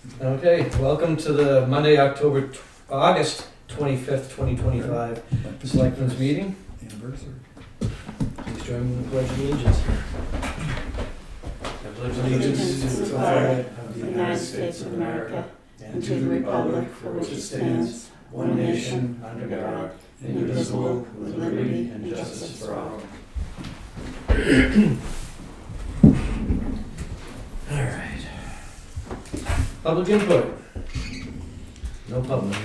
Okay, welcome to the Monday, August 25th, 2025 Selectmen's Meeting. Anniversary. Please join me in the Pledge of Allegiance. I pledge Allegiance to the flag of of the United States of America and to the republic for which it stands, one nation, under God, indivisible, with liberty and justice for all. All right. Public input. No public.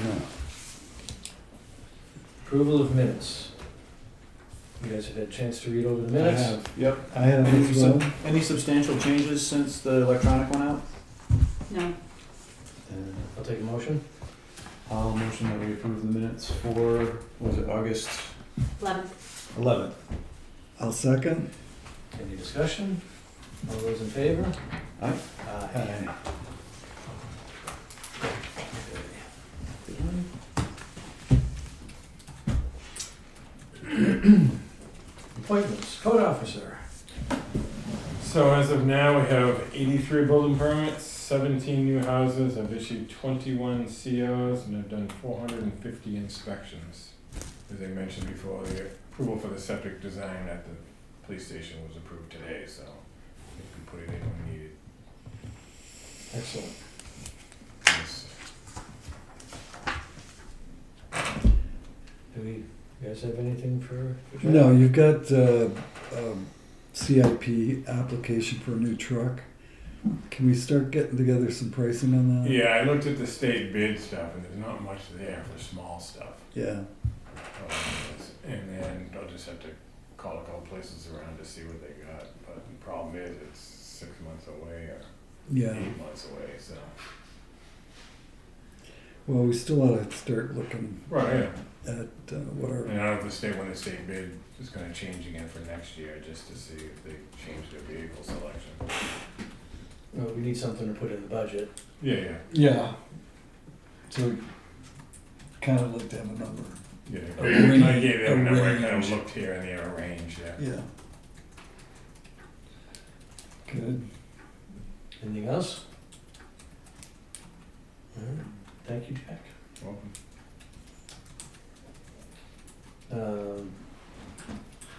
Approval of minutes. You guys have had a chance to read over the minutes? I have. Yep. I have as well. Any substantial changes since the electronic went out? No. I'll take a motion. I'll motion that we approve the minutes for, was it August 11th. 11th? I'll second. Any discussion? All those in favor? Aye. Aye. Appointments, code officer. So as of now, we have 83 building permits, 17 new houses. I've issued 21 COs and I've done 450 inspections. As I mentioned before, the approval for the septic design at the police station was approved today, so we can put it in when needed. Excellent. Yes. Do you guys have anything for Jack? No, you've got CIP application for a new truck. Can we start getting together some pricing on that? Yeah, I looked at the state bid stuff and there's not much there for small stuff. Yeah. And then I'll just have to call a couple places around to see what they got. But the problem is it's 6 months away or Yeah. 8 months away, so. Well, we still ought to start looking Right, yeah. at what our. And I don't know if the state, when the state bid is gonna change again for next year, just to see if they change their vehicle selection. Well, we need something to put in the budget. Yeah. Yeah. So kind of like to have a number. Yeah. A range- I gave them a number, I kind range. of looked here and there, a range, yeah. Yeah. Good. Anything else? All right. Thank you, Jack. Welcome.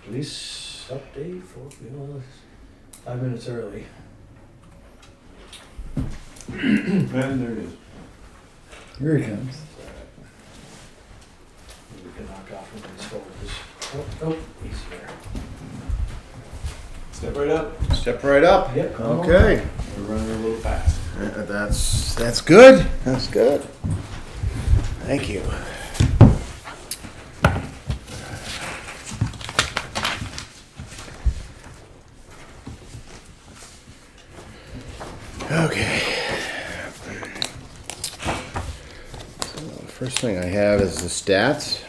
Police update for, 5 minutes early. And there it is. Here he comes. We can knock off one of these folders. Oh, he's here. Step right up. Step right up. Yep, come on. Okay. We're running a little fast. That's good. That's good. Thank you. Okay. So the first thing I have is the stats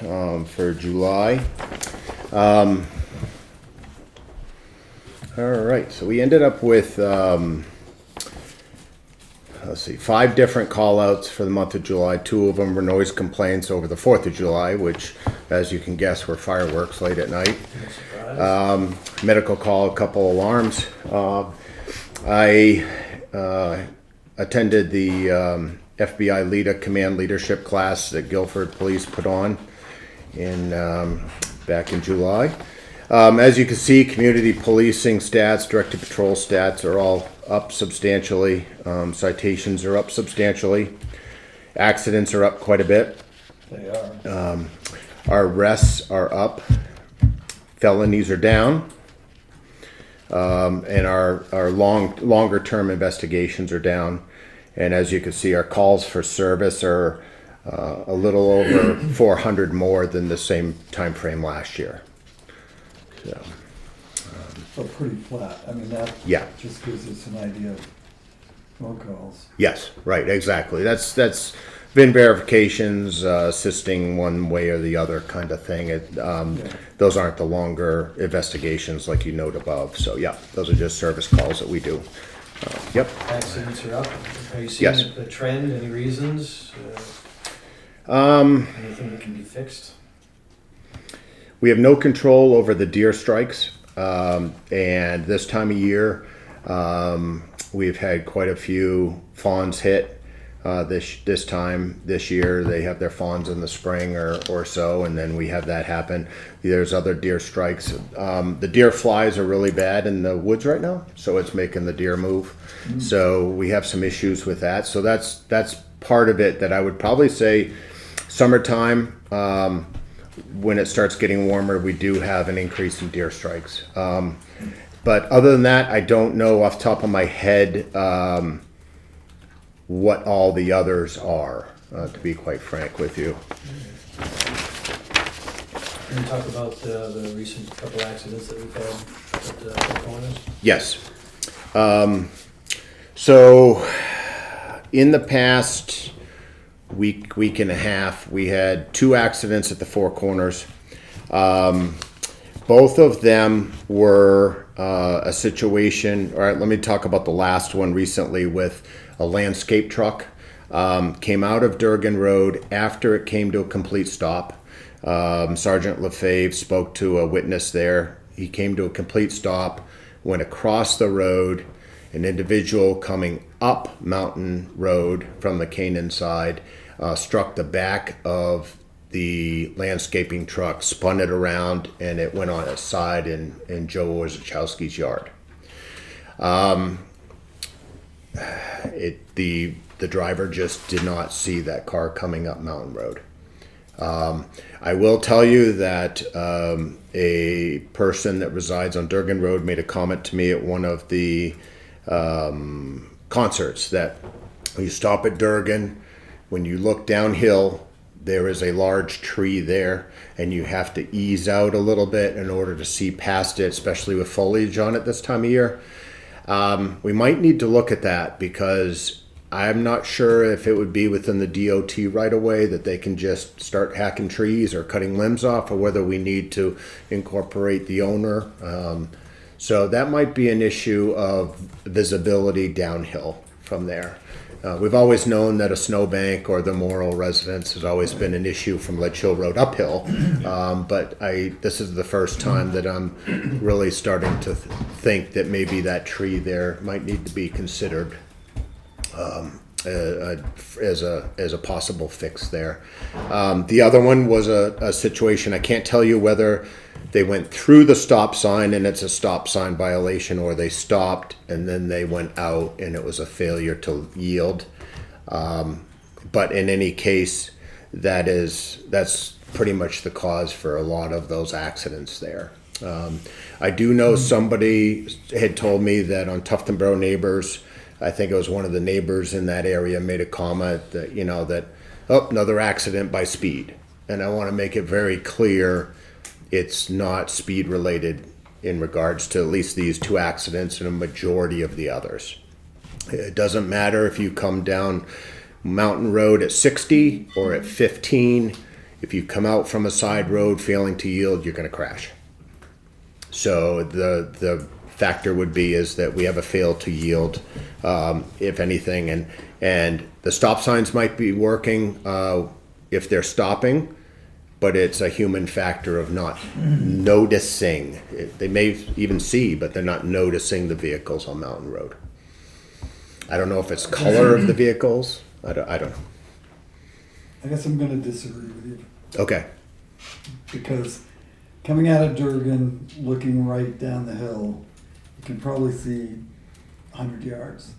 for July. All right, so we ended up with, let's see, 5 different call-outs for the month of July. 2 of them were noise complaints over the 4th of July, which, as you can guess, were fireworks late at night. No surprise. Medical call, a couple alarms. I attended the FBI LEADA command leadership class that Guilford Police put on back in July. As you can see, community policing stats, directed patrol stats are all up substantially. Citations are up substantially. Accidents are up quite a bit. They are. Our arrests are up. Felonies are down. And our longer term investigations are down. And as you can see, our calls for service are a little over 400 more than the same time frame last year. So pretty flat. I mean, that Yeah. just gives us an idea of phone calls. Yes, right, exactly. That's been verifications, assisting one way or the other kind of thing. Those aren't the longer investigations like you note above. So yeah, those are just service calls that we do. Yep. Accidents are up. Are you seeing Yes. a trend, any reasons? Anything that can be fixed? We have no control over the deer strikes, and this time of year, we've had quite a few fawns hit. this time this year. They have their fawns in the spring or so, and then we have that happen. There's other deer strikes. The deer flies are really bad in the woods right now, so it's making the deer move. So we have some issues with that. So that's part of it that I would probably say summertime, when it starts getting warmer, we do have an increase in deer strikes. But other than that, I don't know off the top of my head what all the others are, to be quite frank with you. Can you talk about the recent couple accidents that we've had at the Four Corners? Yes. So in the past week and a half, we had 2 accidents at the Four Corners. Both of them were a situation. All right, let me talk about the last one recently with a landscape truck. Came out of Durgan Road after it came to a complete stop. Sergeant Lefebvre spoke to a witness there. He came to a complete stop, went across the road. An individual coming up Mountain Road from the Canaan side struck the back of the landscaping truck, spun it around, and it went on its side in Joe Orzechowski's yard. The driver just did not see that car coming up Mountain Road. I will tell you that a person that resides on Durgan Road made a comment to me at one of the concerts that when you stop at Durgan, when you look downhill, there is a large tree there, and you have to ease out a little bit in order to see past it, especially with foliage on it this time of year. We might need to look at that, because I'm not sure if it would be within the DOT right away that they can just start hacking trees or cutting limbs off, or whether we need to incorporate the owner. So that might be an issue of visibility downhill from there. We've always known that a snowbank or the Morrill residence has always been an issue from Ledge Hill Road uphill, but this is the first time that I'm really starting to think that maybe that tree there might need to be considered as a possible fix there. The other one was a situation, I can't tell you whether they went through the stop sign and it's a stop sign violation, or they stopped and then they went out and it was a failure to yield. But in any case, that's pretty much the cause for a lot of those accidents there. I do know somebody had told me that on Tuftonboro Neighbors, I think it was one of the neighbors in that area made a comment that, another accident by speed. And I want to make it very clear it's not speed related in regards to at least these 2 accidents and a majority of the others. It doesn't matter if you come down Mountain Road at 60 or at 15. If you come out from a side road failing to yield, you're going to crash. So the factor would be is that we have a fail to yield, if anything, and the stop signs might be working if they're stopping, but it's a human factor of not noticing. They may even see, but they're not noticing the vehicles on Mountain Road. I don't know if it's color of the vehicles. I don't know. I guess I'm gonna disagree with you, Okay. because coming out of Durgan, looking right down the hill, you can probably see 100 yards.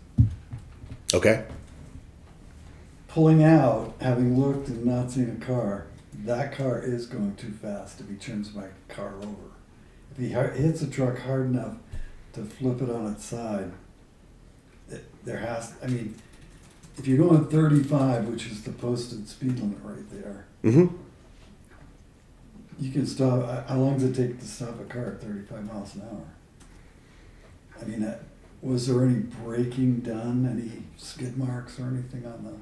Okay. Pulling out, having looked and not seen a car, that car is going too fast if he turns my car over. If he hits a truck hard enough to flip it on its side, if you're going 35, which is the posted speed limit right there, Mm-hmm. you can stop. How long does it take to stop a car at 35 miles an hour? Was there any braking done, any skid marks or anything on the...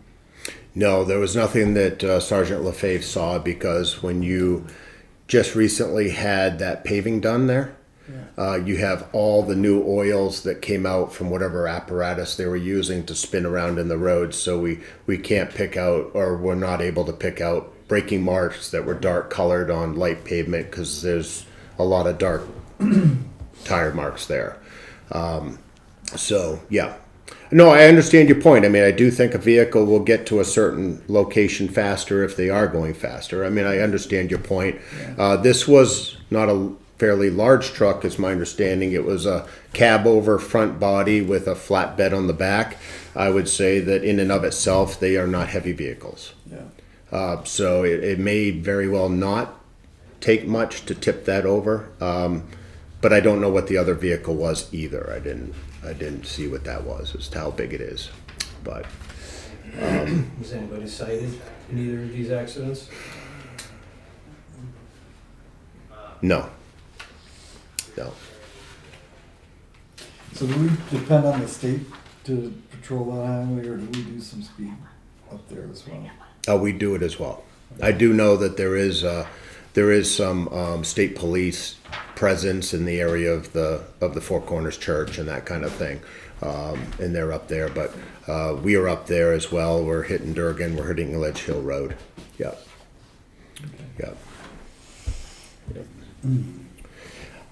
No, there was nothing that Sergeant Lefebvre saw, because when you just recently had that paving done there, you have all the new oils that came out from whatever apparatus they were using to spin around in the road. So we can't pick out, or we're not able to pick out braking marks that were dark colored on light pavement, because there's a lot of dark tire marks there. So yeah, No, I understand your point. I mean, I do think a vehicle will get to a certain location faster if they are going faster. I mean, I understand your point. This was not a fairly large truck, is my understanding. It was a cab over front body with a flatbed on the back. I would say that in and of itself, they are not heavy vehicles. Yeah. So it may very well not take much to tip that over. But I don't know what the other vehicle was either. I didn't see what that was, as to how big it is. But Was anybody cited in either of these accidents? no. No. So do we depend on the state to patrol that highway, or do we do some speed up there as well? We do it as well. I do know that there is some state police presence in the area of the Four Corners Church and that kind of thing, and they're up there. But we are up there as well. We're hitting Durgan. We're hitting Ledge Hill Road. Yep. Yep.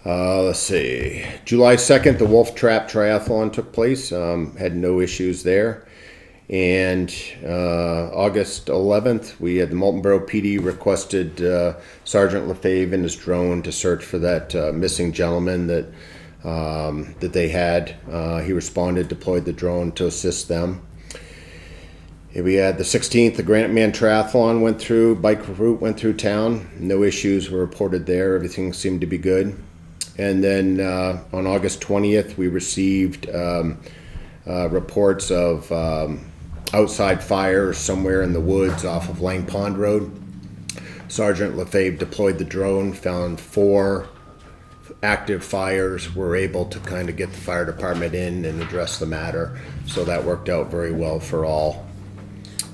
Let's see. July 2nd, the Wolf Trap Triathlon took place. Had no issues there. And August 11th, we had the Moultonborough PD requested Sergeant Lefebvre and his drone to search for that missing gentleman that they had. He responded, deployed the drone to assist them. And we had the 16th, the Granite Man Triathlon went through, bike route went through town. No issues were reported there. Everything seemed to be good. And then on August 20th, we received reports of outside fire somewhere in the woods off of Lang Pond Road. Sergeant Lefebvre deployed the drone, found 4 active fires, were able to kind of get the fire department in and address the matter. So that worked out very well for all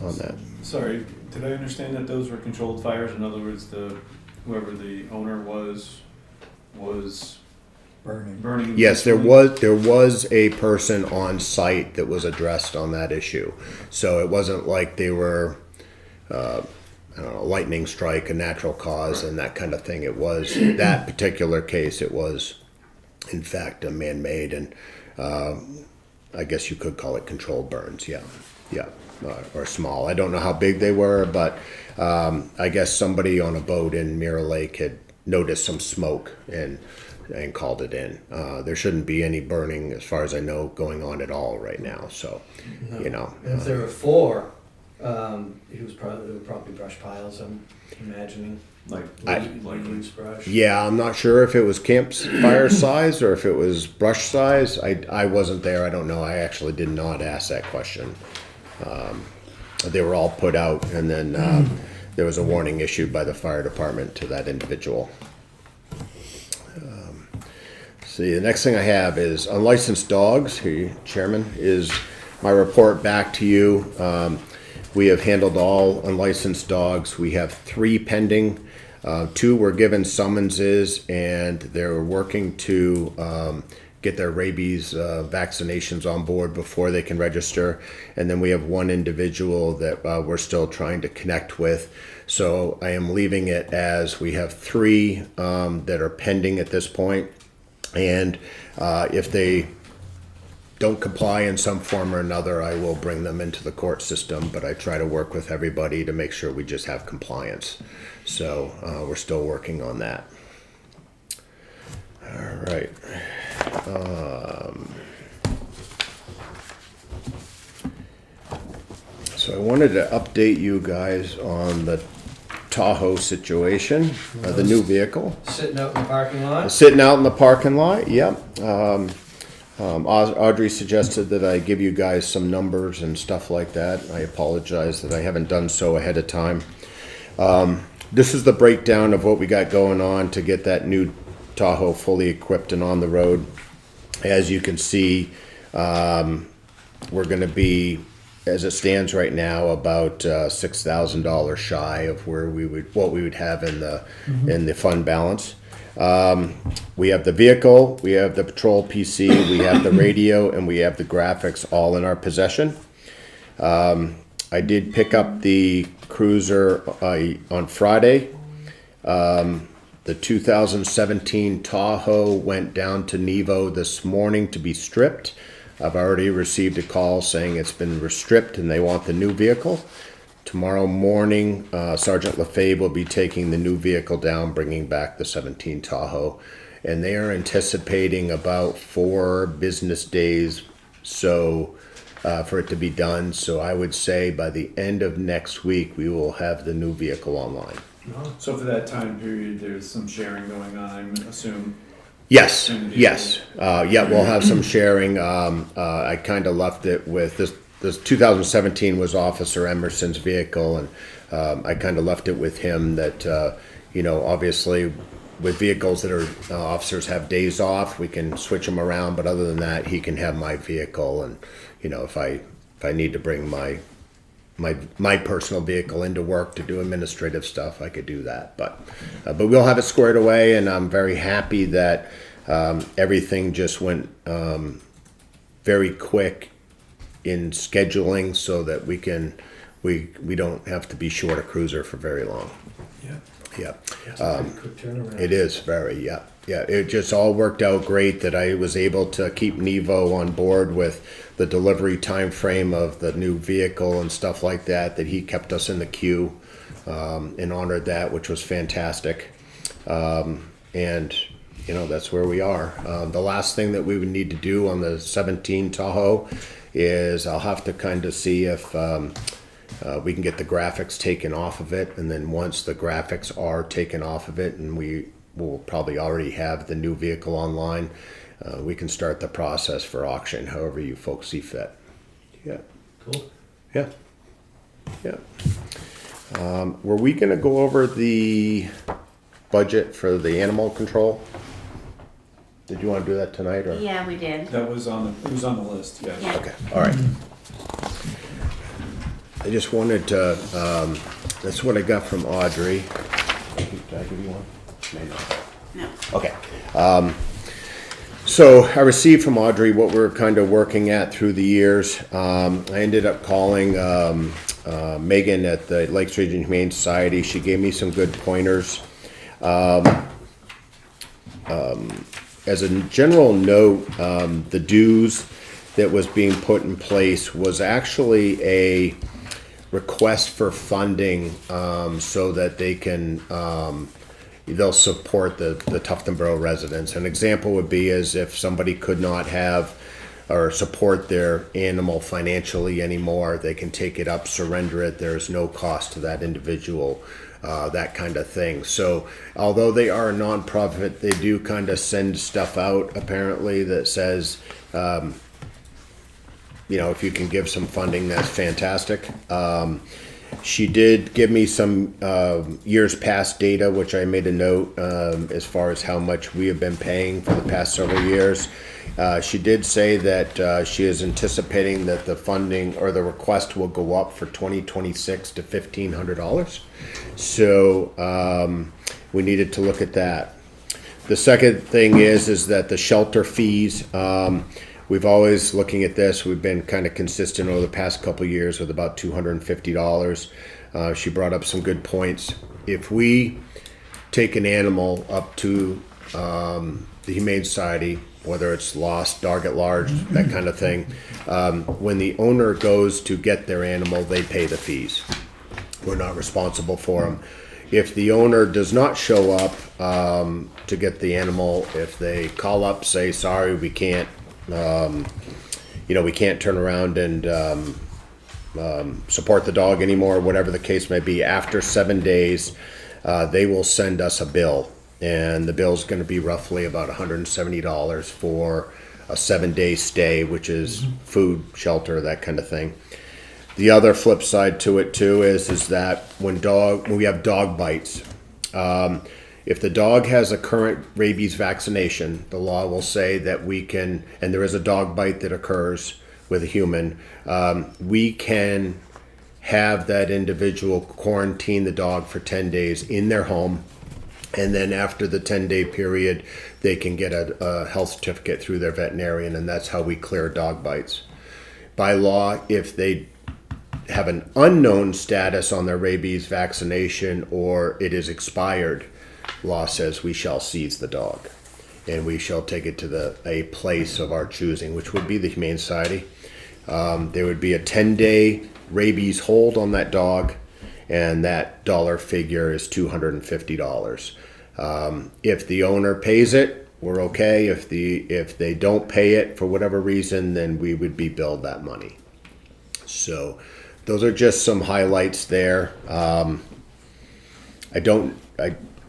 on that. Sorry, did I understand that those were controlled fires? In other words, whoever the owner was burning? Yes, there was a person on site that was addressed on that issue. So it wasn't like they were, I don't know, lightning strike, a natural cause, and that kind of thing. It was that particular case. It was, in fact, a man-made, and I guess you could call it controlled burns. Yeah, or small. I don't know how big they were, but I guess somebody on a boat in Mirror Lake had noticed some smoke and called it in. There shouldn't be any burning, as far as I know, going on at all right now. So, No. you know, And if there were 4, there were probably brush piles. I'm imagining. Like Used brush. yeah, I'm not sure if it was campfire size or if it was brush size. I wasn't there. I don't know. I actually did not ask that question. They were all put out, and then there was a warning issued by the fire department to that individual. See, the next thing I have is unlicensed dogs. Here, Chairman, is my report back to you. We have handled all unlicensed dogs. We have 3 pending. 2 were given summonses, and they're working to get their rabies vaccinations on board before they can register. And then we have 1 individual that we're still trying to connect with. So I am leaving it as we have 3 that are pending at this point. And if they don't comply in some form or another, I will bring them into the court system, but I try to work with everybody to make sure we just have compliance. So we're still working on that. All right. So I wanted to update you guys on the Tahoe situation, the new vehicle. Sitting out in the parking lot. Sitting out in the parking lot, yep. Audrey suggested that I give you guys some numbers and stuff like that. I apologize that I haven't done so ahead of time. This is the breakdown of what we got going on to get that new Tahoe fully equipped and on the road. As you can see, we're going to be, as it stands right now, about $6,000 shy of what we would have in the fund balance. We have the vehicle, we have the patrol PC, we have the radio, and we have the graphics all in our possession. I did pick up the cruiser on Friday. The 2017 Tahoe went down to Nevo this morning to be stripped. I've already received a call saying it's been stripped and they want the new vehicle. Tomorrow morning, Sergeant LaFave will be taking the new vehicle down, bringing back the 17 Tahoe. And they are anticipating about 4 business days for it to be done. So I would say by the end of next week, we will have the new vehicle online. So for that time period, there's some sharing going on, I assume? Yes, yes. Yeah, we'll have some sharing. I kind of left it with this 2017 was Officer Emerson's vehicle, and I kind of left it with him that, obviously with vehicles that are, officers have days off, we can switch them around, but other than that, he can have my vehicle, and, if I need to bring my personal vehicle into work to do administrative stuff, I could do that, but we'll have it squared away, and I'm very happy that, everything just went, very quick in scheduling so that we don't have to be short a cruiser for very long. Yeah. Yeah. It's a pretty quick turnaround. It is very, yeah. Yeah, it just all worked out great that I was able to keep Nevo on board with the delivery time frame of the new vehicle and stuff like that he kept us in the queue, and honored that, which was fantastic. And, that's where we are. The last thing that we would need to do on the 17 Tahoe is I'll have to kind of see if we can get the graphics taken off of it, and then once the graphics are taken off of it, and we will probably already have the new vehicle online, we can start the process for auction, however you folks see fit. Yeah. Cool. Yeah. Yeah. Were we going to go over the budget for the animal control? Did you want to do that tonight, or? Yeah, we did. That was it was on the list, yeah. Yeah. Okay, all right. I just wanted to, that's what I got from Audrey. Did I give you one? Maybe not. No. Okay. So I received from Audrey what we're kind of working at through the years. I ended up calling Megan at the Lakes Region Humane Society. She gave me some good pointers. As a general note, the dues that was being put in place was actually a request for funding, so that they can, they'll support the Tufton Borough residents. An example would be as if somebody could not have or support their animal financially anymore, they can take it up, surrender it, there's no cost to that individual. That kind of thing. So although they are a nonprofit, they do kind of send stuff out apparently that says, if you can give some funding, that's fantastic. She did give me some years past data, which I made a note as far as how much we have been paying for the past several years. She did say that she is anticipating that the funding or the request will go up for 2026 to $1,500. So we needed to look at that. The second thing is that the shelter fees, we've always looking at this, we've been kind of consistent over the past couple of years with about $250. She brought up some good points. If we take an animal up to the Humane Society, whether it's lost, dog at large, that kind of thing, when the owner goes to get their animal, they pay the fees. We're not responsible for them. If the owner does not show up to get the animal, if they call up, say, sorry, we can't, we can't turn around and support the dog anymore, whatever the case may be, after 7 days, they will send us a bill. And the bill's going to be roughly about $170 for a 7-day stay, which is food, shelter, that kind of thing. The other flip side to it too is that when we have dog bites, if the dog has a current rabies vaccination, the law will say that we can, and there is a dog bite that occurs with a human, we can have that individual quarantine the dog for 10 days in their home. And then after the 10-day period, they can get a health certificate through their veterinarian, and that's how we clear dog bites. By law, if they have an unknown status on their rabies vaccination or it is expired, law says we shall seize the dog. and we shall take it to a place of our choosing, which would be the Humane Society. There would be a 10-day rabies hold on that dog, and that dollar figure is $250. If the owner pays it, we're okay. If they don't pay it for whatever reason, then we would be billed that money. So those are just some highlights there.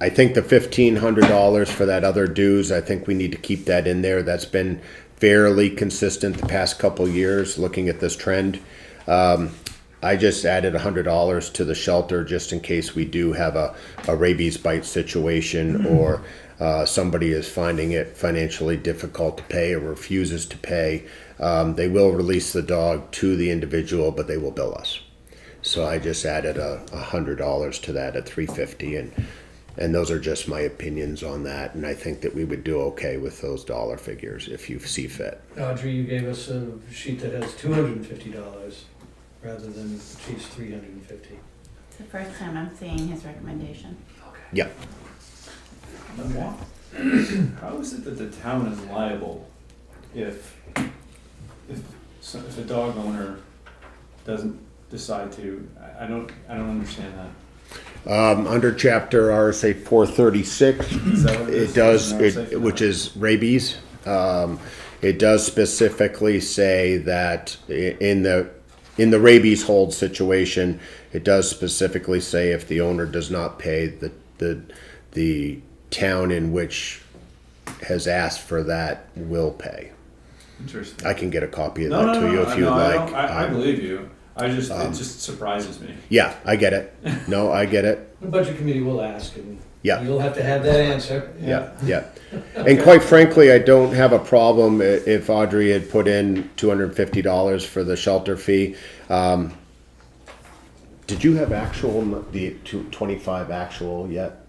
I think the $1,500 for that other dues, I think we need to keep that in there. That's been fairly consistent the past couple years, looking at this trend. I just added $100 to the shelter just in case we do have a rabies bite situation, or somebody is finding it financially difficult to pay or refuses to pay. They will release the dog to the individual, but they will bill us. So I just added $100 to that at $350, and those are just my opinions on that. And I think that we would do okay with those dollar figures if you see fit. Audrey, you gave us a sheet that has $250 rather than the chief's $350. It's the first time I'm seeing his recommendation. Okay. Yeah. Okay. How is it that the town is liable if a dog owner doesn't decide to? I don't understand that. Under chapter RSA 436, Is that what it is? it does, RSA? which is rabies. It does specifically say that in the rabies hold situation, it does specifically say if the owner does not pay, the town in which has asked for that will pay. Interesting. I can get a copy of No, that no, to you no, if you'd no, like. I believe you. It just surprises me. Yeah, I get it. No, I get it. The budget committee will ask, and Yeah. you'll have to have that answer. Yeah. And quite frankly, I don't have a problem if Audrey had put in $250 for the shelter fee. Did you have the 25 actual yet?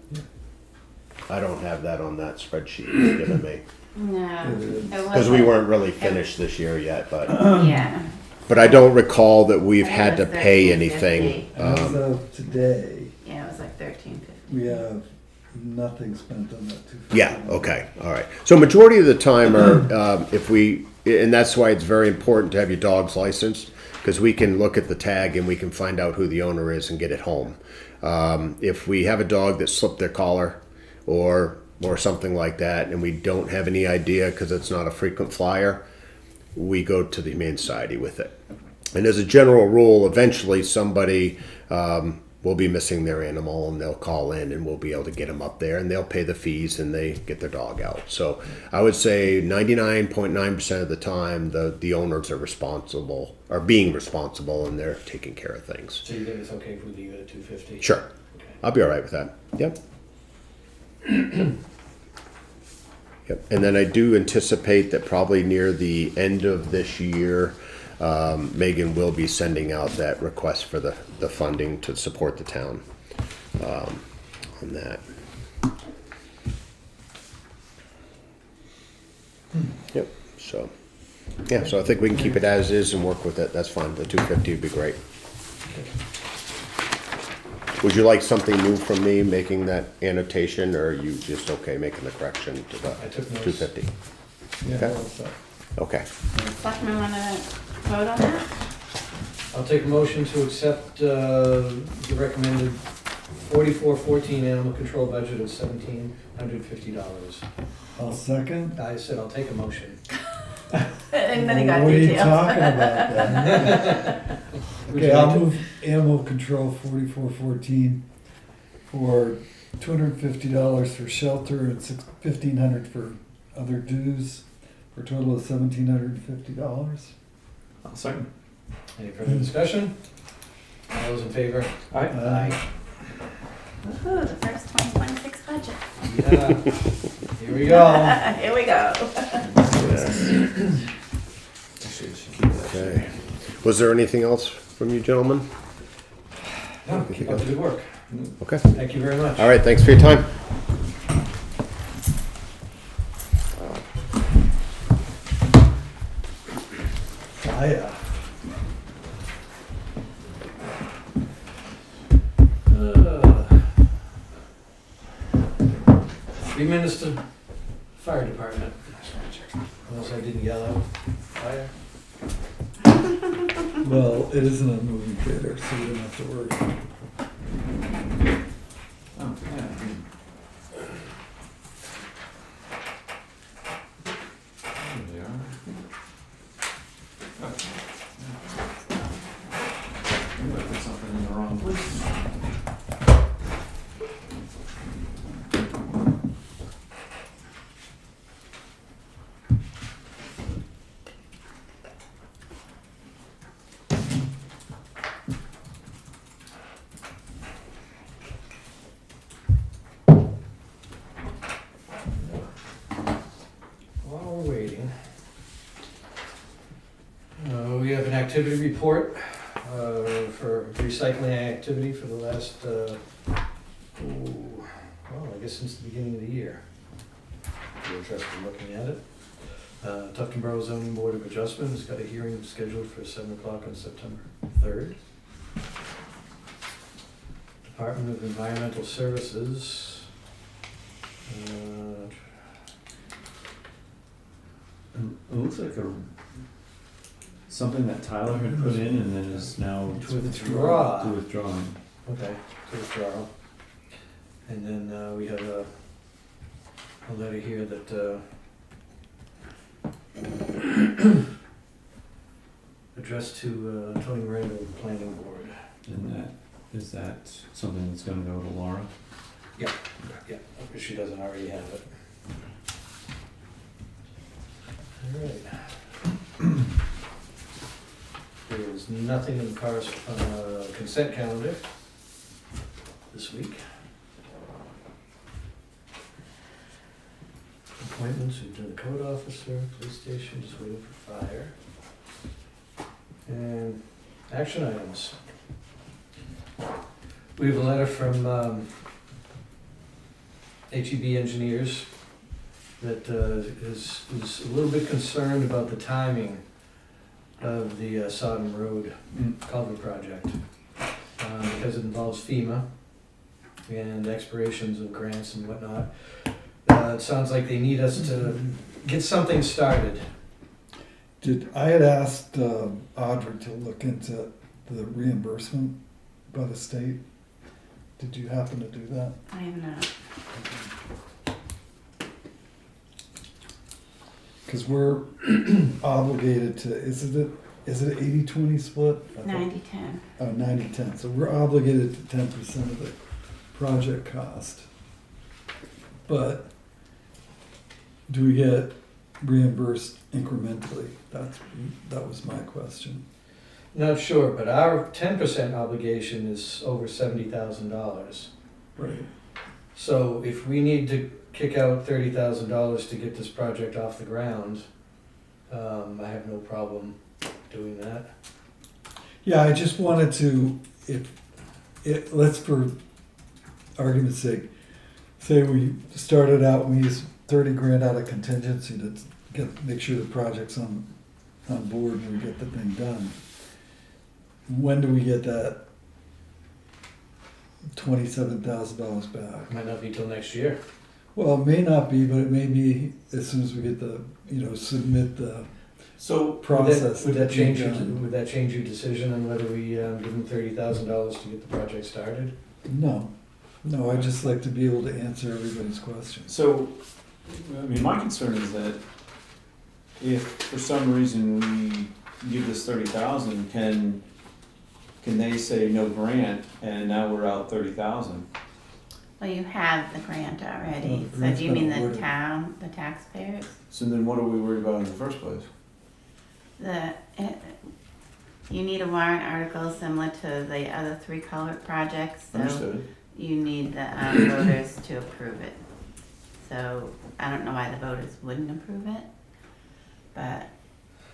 I don't have that on that spreadsheet you've given me. No. Because we weren't really finished this year yet, but Yeah. I don't recall that we've had to I think it was pay 13.50. anything. As of today, Yeah, it was like 13.50. we have nothing spent on that 250. Yeah, okay, all right. So majority of the time are, and that's why it's very important to have your dog's licensed, because we can look at the tag and we can find out who the owner is and get it home. If we have a dog that slipped their collar or something like that, and we don't have any idea because it's not a frequent flyer, we go to the Humane Society with it. And as a general rule, eventually somebody will be missing their animal, and they'll call in, and we'll be able to get them up there, and they'll pay the fees, and they get their dog out. So I would say 99.9% of the time, the owners are being responsible, and they're taking care of things. So you think it's okay if we leave it at $250? Sure, Okay. I'll be all right with that. Yep. Yep. And then I do anticipate that probably near the end of this year, Megan will be sending out that request for the funding to support the town on that. Yep. So, yeah. So I think we can keep it as is and work with it. That's fine. The 250 would be great. Would you like something new from me making that annotation, or are you just okay making the correction to the I took notes. 250? Yeah, Okay. well, so- Okay. Selectmen want to vote on that? I'll take a motion to accept the recommended 4414 animal control budget of $1,750. I'll second. I said I'll take a motion. And then he got What are you details. talking about then? Would Okay, you I'll like to- move animal control 4414 for $250 for shelter and $1,500 for other dues, for a total of $1,750. I'll second. Any further discussion? All those in favor? Aye. Woohoo, the first 2026 budget. Yeah. Here we go. Here we go. Actually, I should keep that. Okay. Was there anything else from you gentlemen? No, keep up the good work. Okay. Thank you very much. All right. Thanks for your time. Fire. 3 minutes to Fire department. Unless I didn't yell out fire. Well, it isn't a moving theater, so you don't have to worry. Oh, yeah. There they are. Oh. Maybe I put something in the wrong place. While we're waiting, we have an activity report for recycling activity for the last, well, I guess since the beginning of the year. If you're interested in looking at it. Tufton Borough Zoning Board of Adjustment has got a hearing scheduled for 7 o'clock on September 3rd. Department of Environmental Services. It looks like something that Tyler had put in and then is now To withdraw. withdrawing. Okay, to withdrawal. And then we have a letter here that addressed to Tony Miranda of the Planning Board. And is that something that's gonna go to Laura? Yeah, if she doesn't already have it. All right. There is nothing in the consent calendar this week. Appointments, we've done the code officer, police station, just waiting for fire. And action items. We have a letter from HEB Engineers that is a little bit concerned about the timing of the Sodom Road culvert project. Because it involves FEMA and expirations of grants and whatnot. It sounds like they need us to get something started. I had asked Audrey to look into the reimbursement by the state. Did you happen to do that? I have not. Because we're obligated to, is it 80-20 split? I thought- 90/10. Oh, 90-10, so we're obligated to 10% of the project cost. But do we get reimbursed incrementally? That was my question. Not sure, but our 10% obligation is over $70,000. Right. So if we need to kick out $30,000 to get this project off the ground, I have no problem doing that. Yeah, I just wanted to, let's for argument's sake, say we started out, we used 30 grand out of contingency to make sure the project's on board and we get the thing done. When do we get that $27,000 back? Might not be till next year. Well, it may not be, but it may be as soon as we get submit the So process. Would that change your, done. would that change your decision on whether we give them $30,000 to get the project started? No, I'd just like to be able to answer everybody's questions. So, I mean, my concern is that if for some reason we give this 30,000, can they say no grant and now we're out 30,000? Well, you have the grant Well, already. the So grant's do you mean been the awarded. town, the taxpayers? So then what are we worried about in the first place? You need a warrant article similar to the other 3 culvert projects. So Understood. you need the voters to approve it. So I don't know why the voters wouldn't approve it, but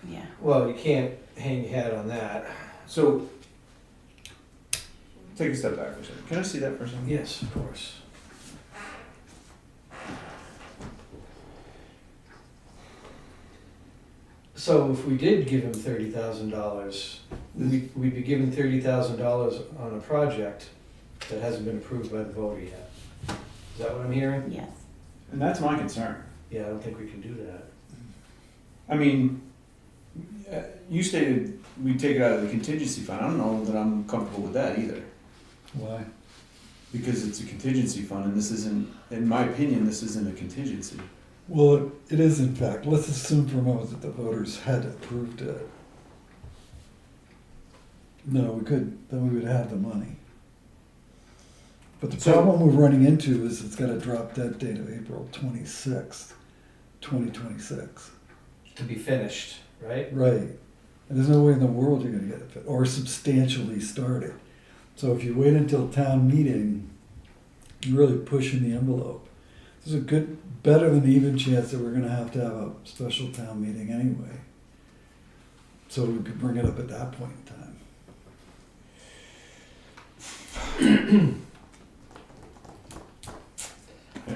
yeah. Well, you can't hang your hat on that. So, take a step back for a second. Can I see that for a second? Yes, of course. So if we did give him $30,000, we'd be giving $30,000 on a project that hasn't been approved by the voter yet. Is that what I'm hearing? Yes. And that's my concern. yeah, I don't think we can do that. I mean, you stated we take it out of the contingency fund. I don't know that I'm comfortable with that either. Why? Because it's a contingency fund and this isn't, in my opinion, this isn't a contingency. Well, it is in fact. Let's assume for a moment that the voters had approved it. No, we could, then we would have the money. But the So- problem we're running into is it's got a drop dead date of April 26th, 2026. To be finished, right? Right. And there's no way in the world you're gonna get it, or substantially started. So if you wait until town meeting, you're really pushing the envelope. There's a good, better than even chance that we're gonna have a special town meeting anyway. So we could bring it up at that point in time.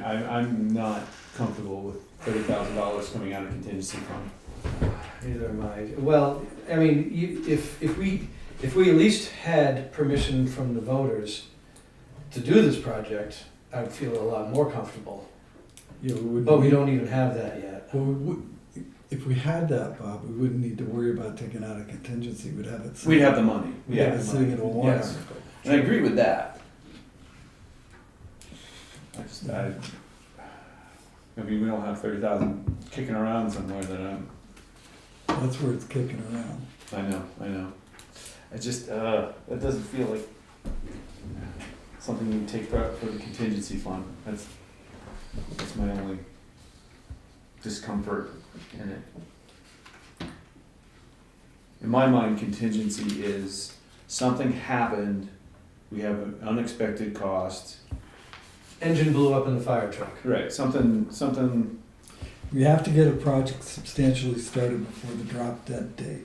I'm not comfortable with $30,000 coming out of contingency fund. Neither am I. Well, I mean, if we at least had permission from the voters to do this project, I'd feel a lot more comfortable. Yeah, we would. But we don't even have that yet. Well, if we had that, Bob, we wouldn't need to worry about taking out a contingency. We'd have it. We'd have the money. We'd have it sitting in a warrant Yes. article. And I agree with that. I mean, we don't have 30,000 kicking around somewhere that That's where it's kicking around. I know. I just, that doesn't feel like something you take for the contingency fund. That's my only discomfort in it. In my mind, contingency is something happened, we have an unexpected cost. Engine blew up in the fire truck. Right, something, We have to get a project substantially started before the drop dead date.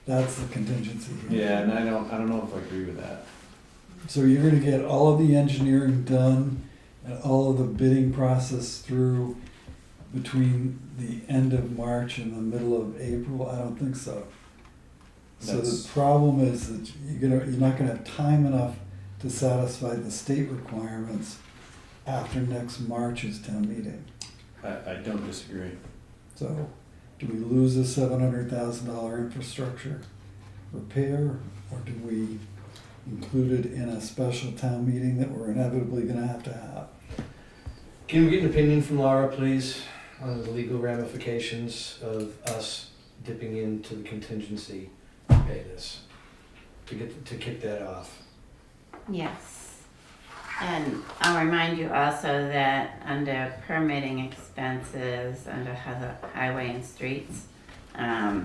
That's the contingency here. yeah, and I don't know if I agree with that. So you're gonna get all of the engineering done and all of the bidding process through between the end of March and the middle of April? I don't think so. So That's- the problem is that you're not gonna have time enough to satisfy the state requirements after next March's town meeting. I don't disagree. So, do we lose a $700,000 infrastructure repair, or do we include it in a special town meeting that we're inevitably gonna have to have? Can we get an opinion from Laura, please, on the legal ramifications of us dipping into the contingency to pay this, to kick that off? Yes. And I'll remind you also that under permitting expenses, under highway and streets, I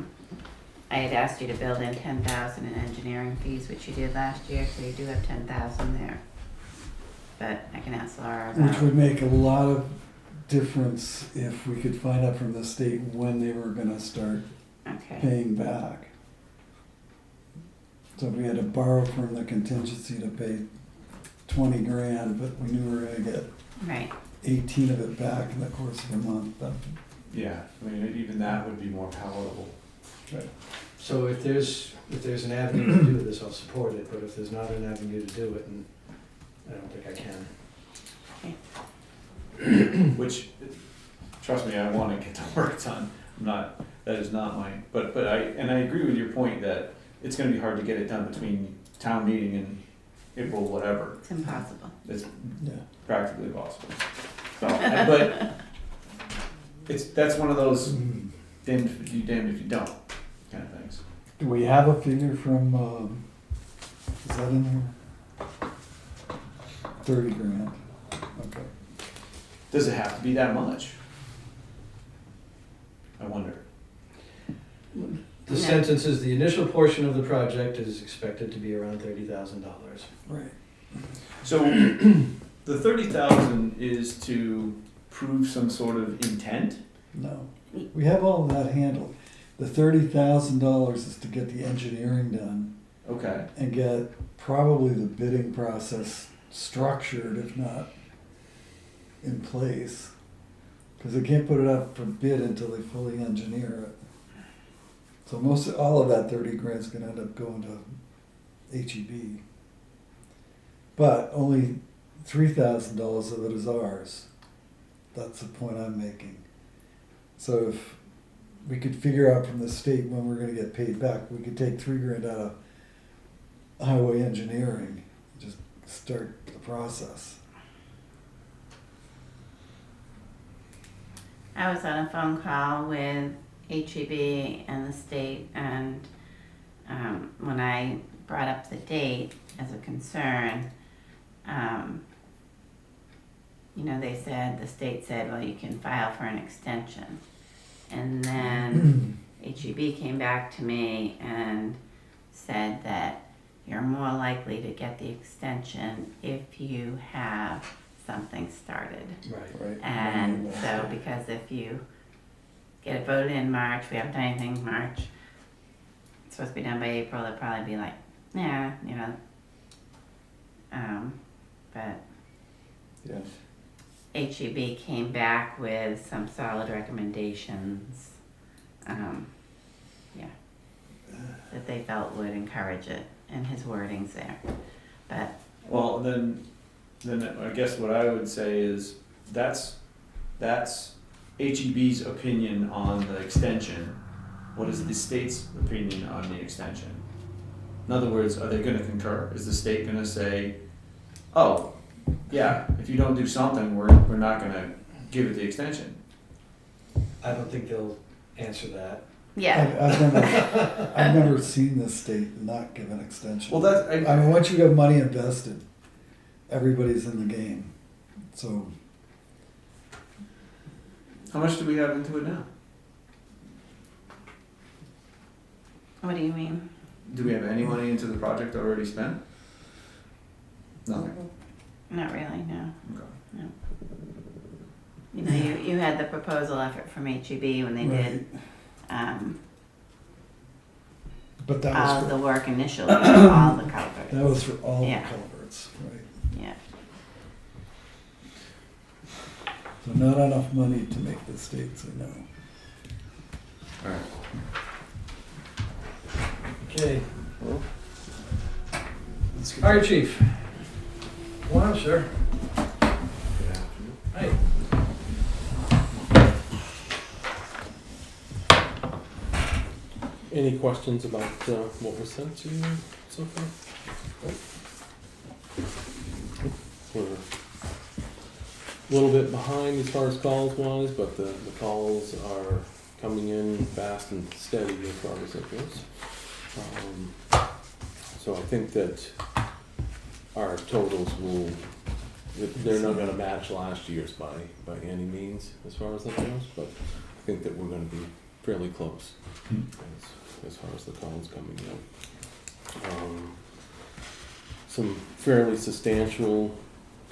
had asked you to build in 10,000 in engineering fees, which you did last year, so you do have 10,000 there. But I can ask Laura Which about. would make a lot of difference if we could find out from the state when they were gonna start Okay, paying back. So if we had to borrow from the contingency to pay 20 grand, but we knew we were gonna get right. 18 of it back in the course of a month, then Yeah, I mean, even that would be more palatable. So if there's an avenue to do this, I'll support it, but if there's not an avenue to do it, and I don't think I can. Which, trust me, I want to get the work done. That is not my, but I agree with your point that it's gonna be hard to get it done between town meeting and April, whatever. It's impossible. It's yeah. practically impossible. So, but that's one of those Mm. damned if you do, damned if you don't kind of things. Do we have a figure from, is that in here? 30 grand, okay. Does it have to be that much? I wonder. The Yeah. sentence is, the initial portion of the project is expected to be around $30,000. Right. So the 30,000 is to prove some sort of intent? No, we have all of that handled. The $30,000 is to get the engineering done Okay. and get probably the bidding process structured, if not in place. Because they can't put it up for bid until they fully engineer it. So all of that 30 grand is gonna end up going to HEB. But only $3,000 of it is ours. That's the point I'm making. So if we could figure out from the state when we're gonna get paid back, we could take $3,000 out of highway engineering, just start the process. I was on a phone call with HEB and the state, and when I brought up the date as a concern, they said, the state said, well, you can file for an extension. And then HEB came back to me and said that you're more likely to get the extension if you have something started. Right. And so, because if you get it voted in March, we haven't done anything in March, it's supposed to be done by April, they'll probably be like, yeah, but Yeah. HEB came back with some solid recommendations, that they felt would encourage it, and his wording's there. But Well, then I guess what I would say is that's HEB's opinion on the extension. What is the state's opinion on the extension? In other words, are they gonna concur? Is the state gonna say, oh, yeah, if you don't do something, we're not gonna give it the extension? I don't think they'll answer that. yeah, I've never seen the state not give an extension. Well, that's, I mean, once you have money invested, everybody's in the game. So how much do we have into it now? what do you mean? Do we have any money into the project already spent? Nothing. Not really, no. Okay. You had the proposal effort from HEB when they did but that all was of for, the work initially, all the culverts. that was for all Yeah. the culverts, right? Yeah. So not enough money to make the state say no. Alright. Okay. Fire chief. Come on up, sir. Hi. Any questions about what was sent to you so far? We're a little bit behind as far as calls wise, but the calls are coming in fast and steady as far as it goes. So I think that our totals will, they're not gonna match last year's by any means as far as that goes, but I think that we're gonna be fairly close as far as the calls coming in. Some fairly substantial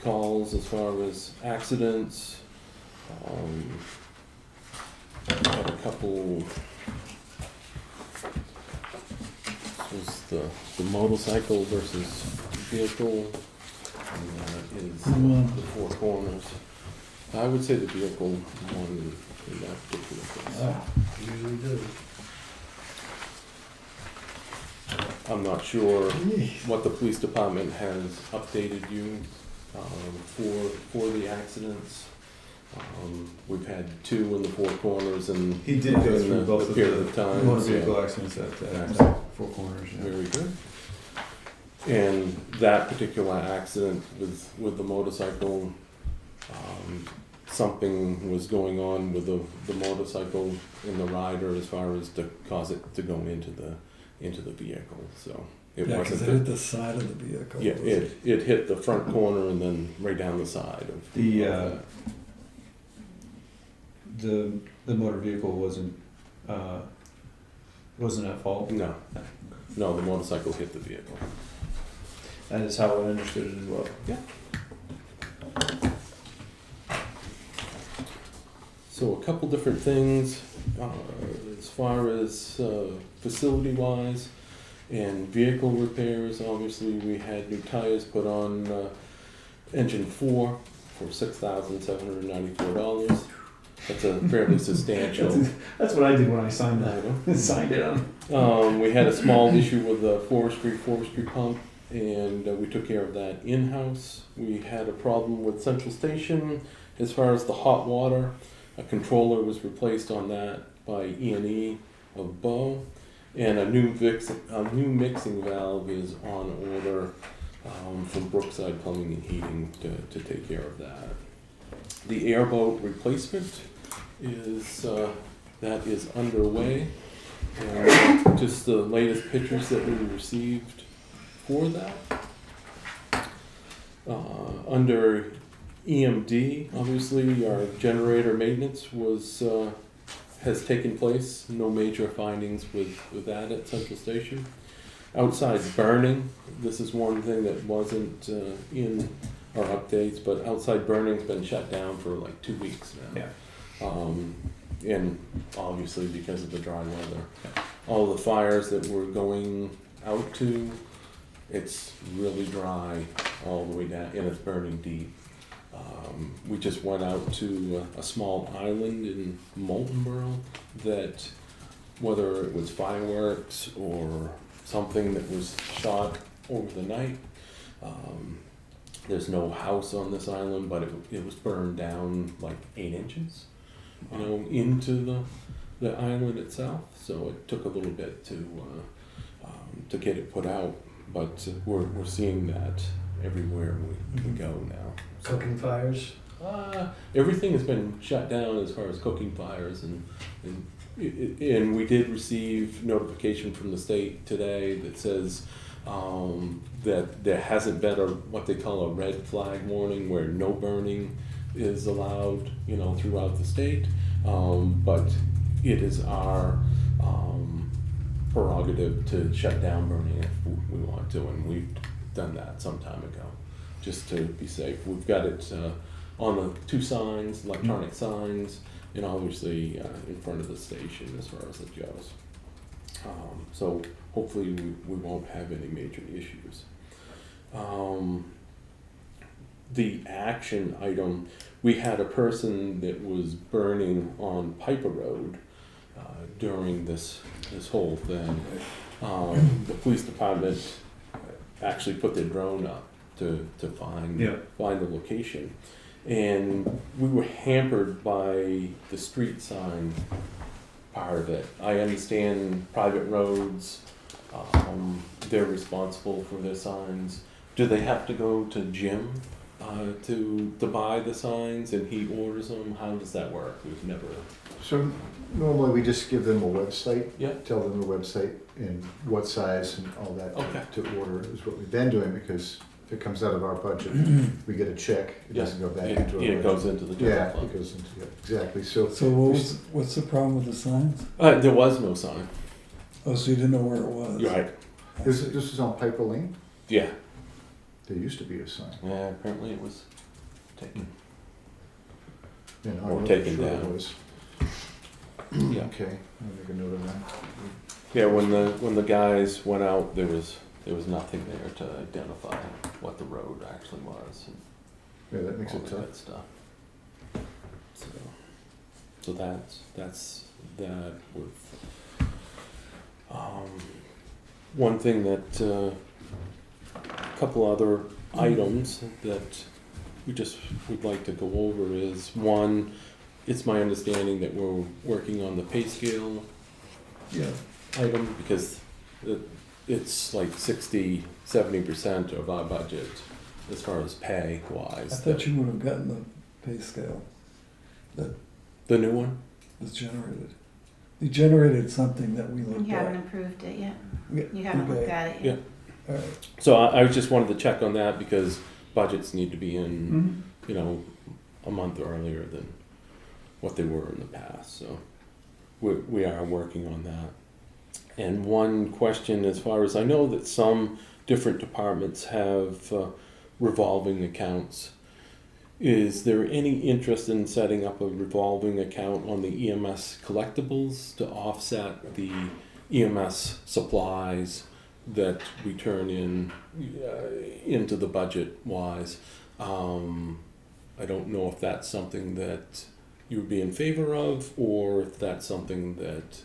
calls as far as accidents. Had a couple. This was the motorcycle versus vehicle, and that is the Four Corners. I would say the vehicle won in that particular case. Usually do. I'm not sure what the police department has updated you for the accidents. We've had 2 in the Four Corners and He did go in through the both of period the of time. motor yeah. vehicle accidents at Excellent. Four Corners. Yeah. Very good. And that particular accident with the motorcycle, something was going on with the motorcycle in the rider as far as to cause it to go into the vehicle. So it Yeah, because wasn't. it hit the side of the vehicle. Yeah, it hit the front corner and then right down the side of The motor vehicle wasn't at fault. No, the motorcycle hit the vehicle. That is how I understood it as well. Yeah. So a couple different things as far as facility-wise and vehicle repairs. Obviously, we had new tires put on engine 4 for $6,794. That's a fairly substantial. That's what I did when I signed that. item. Signed it on. We had a small issue with the forestry pump, and we took care of that in-house. We had a problem with Central Station as far as the hot water. A controller was replaced on that by E&E of Bow, and a new mixing valve is on order from Brookside Plumbing and Heating to take care of that. The airboat replacement is that is underway, and just the latest pictures that we received for that. Under EMD, obviously, our generator maintenance has taken place. No major findings with that at Central Station. Outside burning, this is one thing that wasn't in our updates, but outside burning's been shut down for like 2 weeks now. Yeah. And obviously because of the dry weather. All the fires that we're going out to, it's really dry all the way down, and it's burning deep. We just went out to a small island in Moultonborough that, whether it was fireworks or something that was shot over the night, there's no house on this island, but it was burned down like 8 inches, into the island itself. So it took a little bit to get it put out, but we're seeing that everywhere we go now. Cooking fires? Everything has been shut down as far as cooking fires, and we did receive notification from the state today that says that there hasn't been what they call a red flag warning, where no burning is allowed, throughout the state. But it is our prerogative to shut down burning if we want to, and we've done that some time ago, just to be safe. We've got it on the 2 signs, electronic signs, and obviously in front of the station as far as it goes. So hopefully we won't have any major issues. The action item, we had a person that was burning on Piper Road during this whole thing. The police department actually put their drone up to find the location, and we were hampered by the street sign part of it. I understand private roads, they're responsible for their signs. Do they have to go to Jim to buy the signs, and he orders them? How does that work? We've never. So normally we just give them a website. Yeah. Tell them the website and what size and all that to order is what we've been doing, because if it comes out of our budget, we get a check. It doesn't go back into our It budget. goes into the general Yeah, fund. it goes into, exactly. So what's the problem with the signs? There was no sign. Oh, so you didn't know where it was? Right. this is on Piper Lane. Yeah. There used to be a sign. Yeah. Apparently it was taken. I Or know taken for sure down. it was. Yeah. Okay, I'll make a note of that. Yeah. When the guys went out, there was nothing there to identify what the road actually was. And Yeah, that makes all it that tough. good stuff. So that's that with. One thing that a couple other items that we'd like to go over is, one, it's my understanding that we're working on the pay scale item, because it's like 60-70% of our budget as far as pay wise. I thought you would have gotten the pay scale The new one? that's generated. You generated something that we looked You haven't at. approved it yet. Yeah, You haven't looked okay. at it Yeah. yet. All right. So I just wanted to check on that, because budgets need to be in, a month earlier than what they were in the past. So we are working on that. And one question, as far as I know, that some different departments have revolving accounts. Is there any interest in setting up a revolving account on the EMS collectibles to offset the EMS supplies that we turn into the budget wise? I don't know if that's something that you would be in favor of, or if that's something that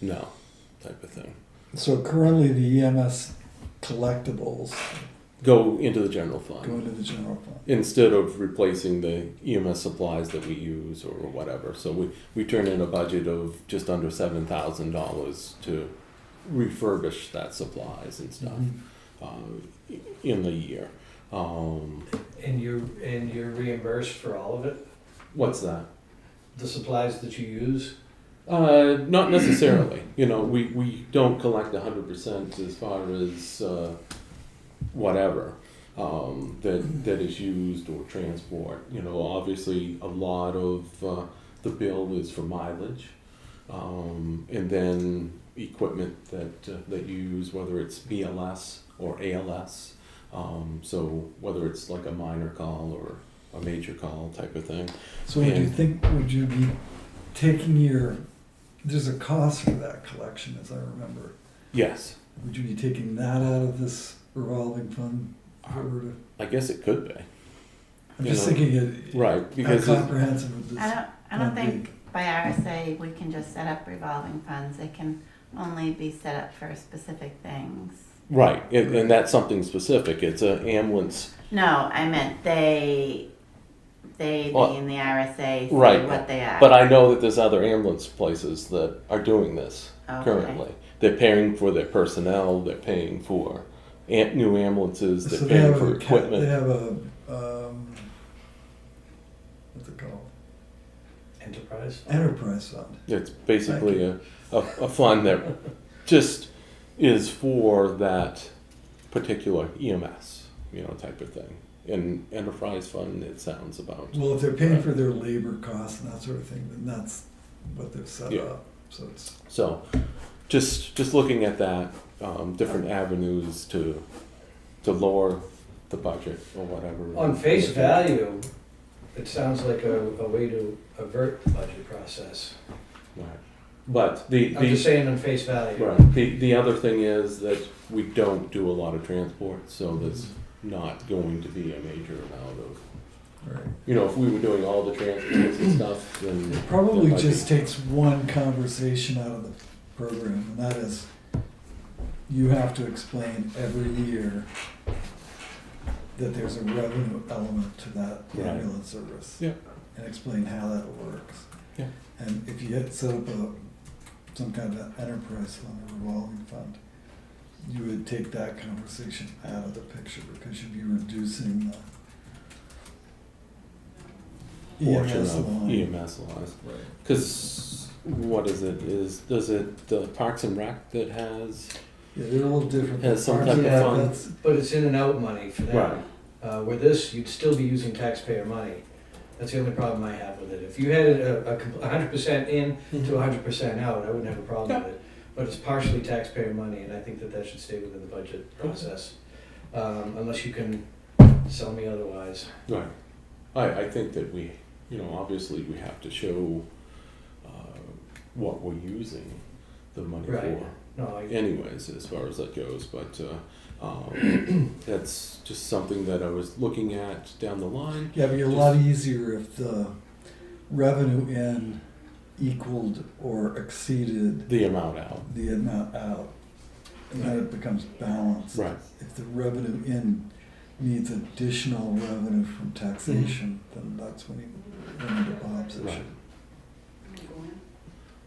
no type of thing. So currently the EMS collectibles Go into the general fund. go into the general fund. Instead of replacing the EMS supplies that we use or whatever. So we turn in a budget of just under $7,000 to refurbish that supplies and stuff in the year. And you're reimbursed for all of it? What's that? The supplies that you use? Not necessarily. You know, we don't collect 100% as far as whatever that is used or transport. You know, obviously a lot of the bill is for mileage, and then equipment that you use, whether it's BLS or ALS. So whether it's like a minor call or a major call type of thing. So would you be taking there's a cost for that collection, as I remember. Yes, Would you be taking that out of this revolving fund? If it were to- I guess it could be. I'm You just know, thinking it, Right, how because comprehensive would this? I don't fund be? think by RSA we can just set up revolving funds. They can only be set up for specific things. right, and that's something specific. It's an ambulance. No, I meant they Well, being the RSA say right, what they are. But I know that there's other ambulance places that are doing this Okay. currently. They're paying for their personnel, they're paying for new ambulances, they're So they paying have for They equipment. have a, what's it called? Enterprise? Enterprise fund. It's basically a fund that just is for that particular EMS, you know, type of thing. And enterprise fund, it sounds about. Well, if they're paying for their labor costs and that sort of thing, then that's what they've set Yeah. up. So it's, So, just looking at that, different avenues to lower the budget or whatever. On face value, it sounds like a way to avert the budget process. Right. But the I'm just saying on face value. right. The other thing is that we don't do a lot of transport, so there's not going to be a major amount of, right. you know, if we were doing all the transports and stuff, then. It probably might just be- takes one conversation out of the program, and that is, you have to explain every year that there's a revenue element to that Right. ambulance service. Yeah. And explain how that works. Yeah. And if you had set up some kind of enterprise fund or revolving fund, you would take that conversation out of the picture because you'd be reducing the Portion EMS of line. EMS lines. Right. Because what is it? Does it Parks and Rec that has? Yeah, they're a little different. Has some Parks type and of Rec, fund. that's- But it's in and out money for them. Right. With this, you'd still be using taxpayer money. That's the only problem I have with it. If you had it a 100% in to 100% out, I wouldn't have a problem with it. But it's partially taxpayer money, and I think that should stay within the budget process, unless you can sell me otherwise. Right. I think that we, you know, obviously we have to show what we're using the money Right. for. No, Anyways, as far as that goes, but that's just something that I was looking at down the line. Yeah, it'd be a lot easier if the revenue in equaled or exceeded The amount out. the amount out. And then it becomes balanced. Right. If the revenue in needs additional revenue from taxation, then that's when you run into Bob's issue. Right.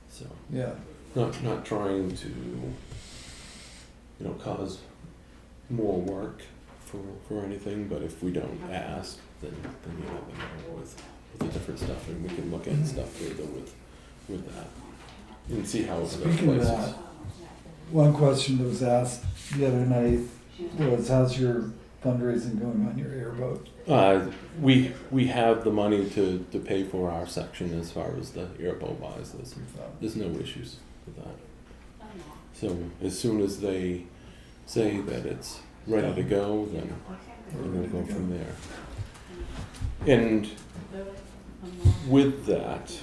So Yeah, not trying to, you know, cause more work for anything, but if we don't ask, then you never know with the different stuff, and we can look at stuff further with that and see how it goes speaking of places. that, one question that was asked the other night was, how's your fundraising going on your airboat? We have the money to pay for our section as far as the airboat buys. There's no issues with that. So as soon as they say that it's ready to go, then we're gonna go from there. And with that,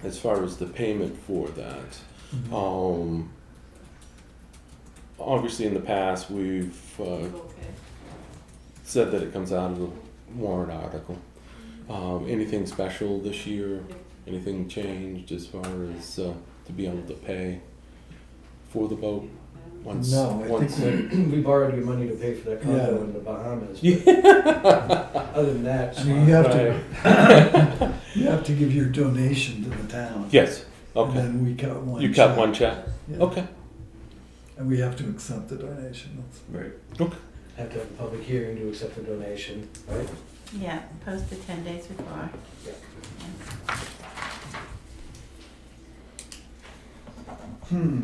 as far as the payment for that, obviously in the past, we've said that it comes out of the warrant article. Anything special this year? Anything changed as far as to be able to pay for the boat? once, No, I once. think We borrowed your money to pay for that condo Yeah. in the Bahamas, but other than that, I mean, you have Right. to, you have to give your donation to the town. Yes, And okay. then we cut one. You cut check. one check? Yeah. Okay. And we have to accept the donation. Right. have to have a public hearing to accept the donation, right? Yeah, posted 10 days before. Hmm.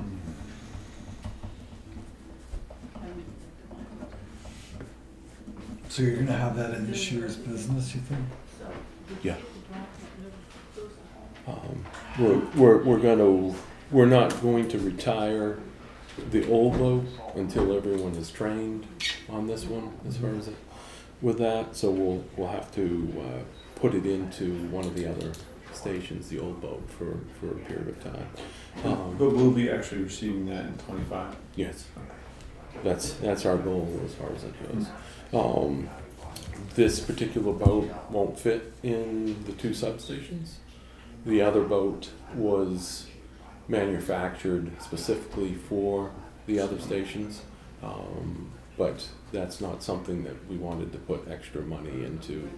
So you're gonna have that in this year's business, you think? Yeah. We're not going to retire the old boat until everyone is trained on this one, as far as with that, so we'll have to put it into one of the other stations, the old boat, for a period of time. But we'll be actually receiving that in 25. Yes, that's our goal as far as that goes. This particular boat won't fit in the two substations. The other boat was manufactured specifically for the other stations, but that's not something that we wanted to put extra money into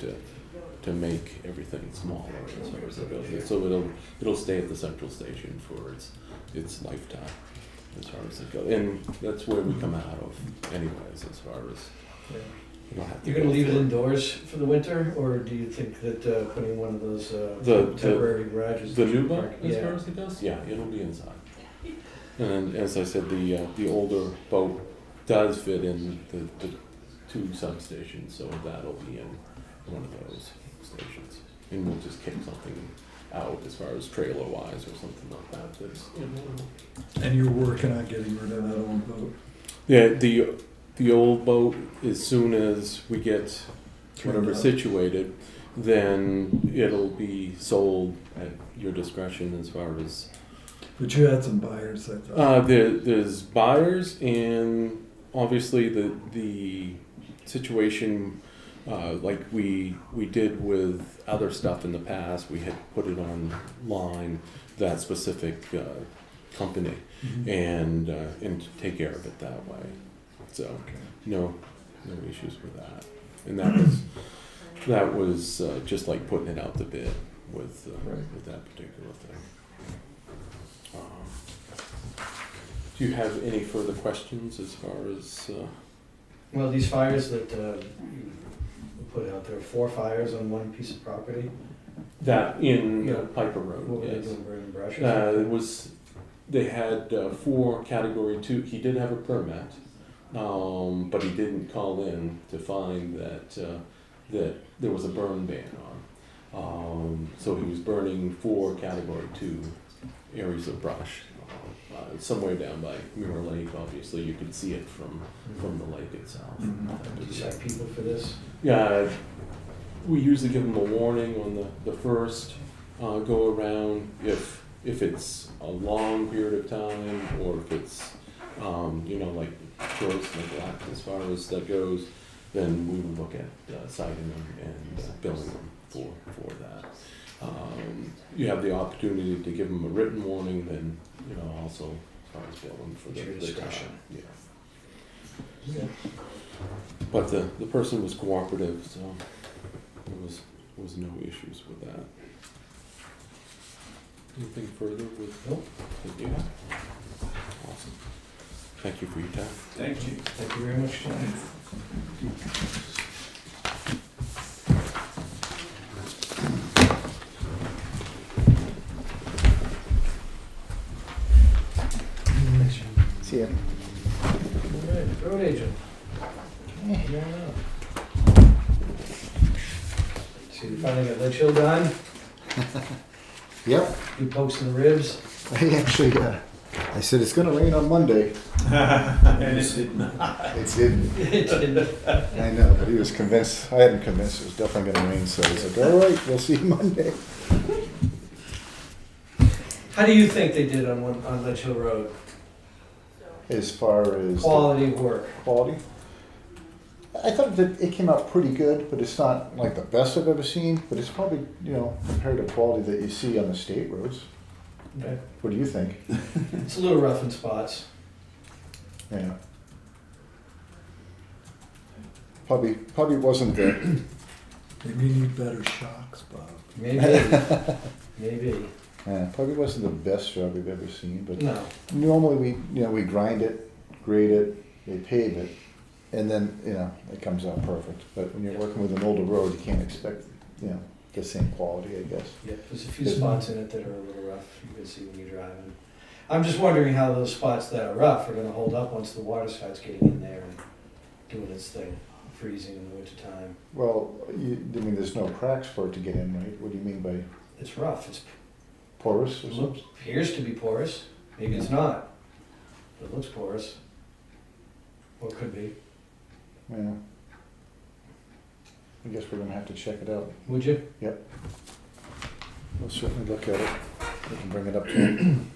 to make everything smaller as far as it goes. So it'll stay at the central station for its lifetime as far as it goes, and that's where we come out of anyways as far as. You don't have to You're gonna go leave it for indoors for the winter, or do you think that putting one of those The- temporary garages? The new boat, as Yeah. far as it goes? Yeah, it'll be inside. And as I said, the older boat does fit in the two substations, so that'll be in one of those stations. And we'll just kick something out as far as trailer wise or something like that. And you're working on getting rid of that old boat? Yeah, the old boat, as soon as we get whatever Turned out. situated, then it'll be sold at your discretion as far as. But you had some buyers, I thought. There's buyers, and obviously the situation, like we did with other stuff in the past, we had put it online, that specific company, and take care of it that way. So no issues with that, and that was just like putting it out to bid with that particular thing. Do you have any further questions as far as? Well, these fires that you put out there, 4 fires on one piece of property. That in Yeah. Piper Road, What were they yes. doing, burning brush? They had 4 Category 2. He did have a permit, but he didn't call in to find that there was a burn ban on. So he was burning 4 Category 2 areas of brush. Somewhere down by Mirror Lake, obviously, you could see it from the lake itself. Did you cite people for this? Yeah, we usually give them a warning on the first go around. If it's a long period of time, or if it's like choice neglect as far as that goes, then we would look at citing them and billing them for that. You have the opportunity to give them a written warning, then also as far as billing for It's your the discretion. time. Yeah. But the person was cooperative, so there was no issues with that. Anything further with? Nope. Yeah. Awesome. Thank you for your time. Thank you. Thank you very much, John. See ya. All right, road agent. Come on up. See, you finally got Ledge Hill done? Yep, You posting the ribs? I actually, I said it's gonna rain on Monday. And it did not. It didn't. I know, but he was convinced, I had him convinced it was definitely gonna rain, so he's like, all right, we'll see you Monday. How do you think they did on Ledge Hill Road? As far as the Quality of work? quality, I thought that it came out pretty good, but it's not like the best I've ever seen, but it's probably, compared to quality that you see on the state roads. Okay. What do you think? It's a little rough in spots. Yeah. Probably wasn't the, Maybe you need better shocks, Bob. Maybe, maybe, probably wasn't the best job we've ever seen, but no, normally we grind it, grade it, they pave it, and then, it comes out perfect. But when you're working with an older road, you can't expect, the same quality, I guess. yeah, there's a few spots in it that are a little rough, you can see when you're driving. I'm just wondering how those spots that are rough are gonna hold up once the water starts getting in there and doing its thing, freezing in the wintertime. Well, there's no cracks for it to get in, right? What do you mean by It's rough, porous or it something? appears to be porous, maybe it's not, but it looks porous. Or could be, Yeah. I guess we're gonna have to check it out. would you? We'll certainly look at it. We can bring it up to him.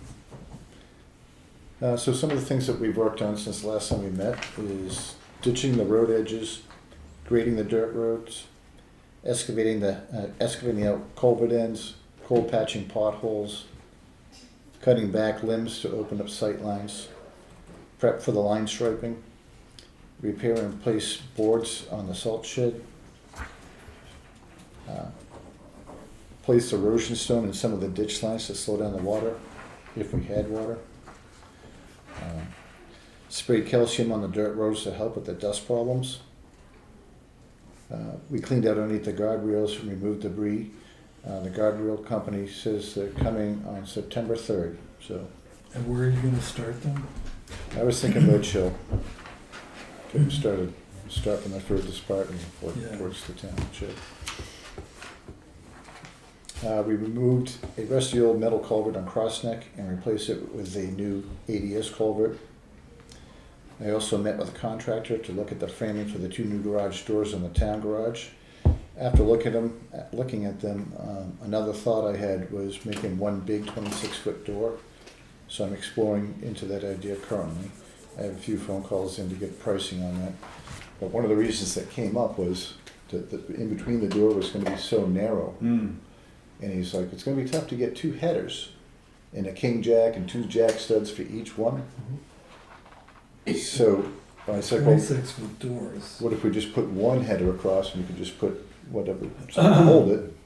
So some of the things that we've worked on since the last time we met is ditching the road edges, grading the dirt roads, excavating out culvert ends, cold patching potholes, cutting back limbs to open up sight lines, prep for the line striping, repair and replace boards on the salt shed, place erosion stone in some of the ditch lines to slow down the water, if we had water. Spray calcium on the dirt roads to help with the dust problems. We cleaned out underneath the guardrails and removed debris. The guardrail company says they're coming on September 3rd, so And where are you gonna start them? I was thinking Red Hill. Start from the furthest part and work Yeah. towards the town shed. We removed a rusty old metal culvert on Crossneck and replaced it with a new ADS culvert. I also met with a contractor to look at the framing for the 2 new garage doors in the town garage. After looking at them, another thought I had was making one big 26-foot door. So I'm exploring into that idea currently. I have a few phone calls in to get pricing on that. But one of the reasons that came up was that in between the door was going to be so narrow. And he's like, it's going to be tough to get 2 headers and a king jack and 2 jack studs for each one. So I said, well, 26-foot doors. what if we just put 1 header across and you could just put whatever, something to hold it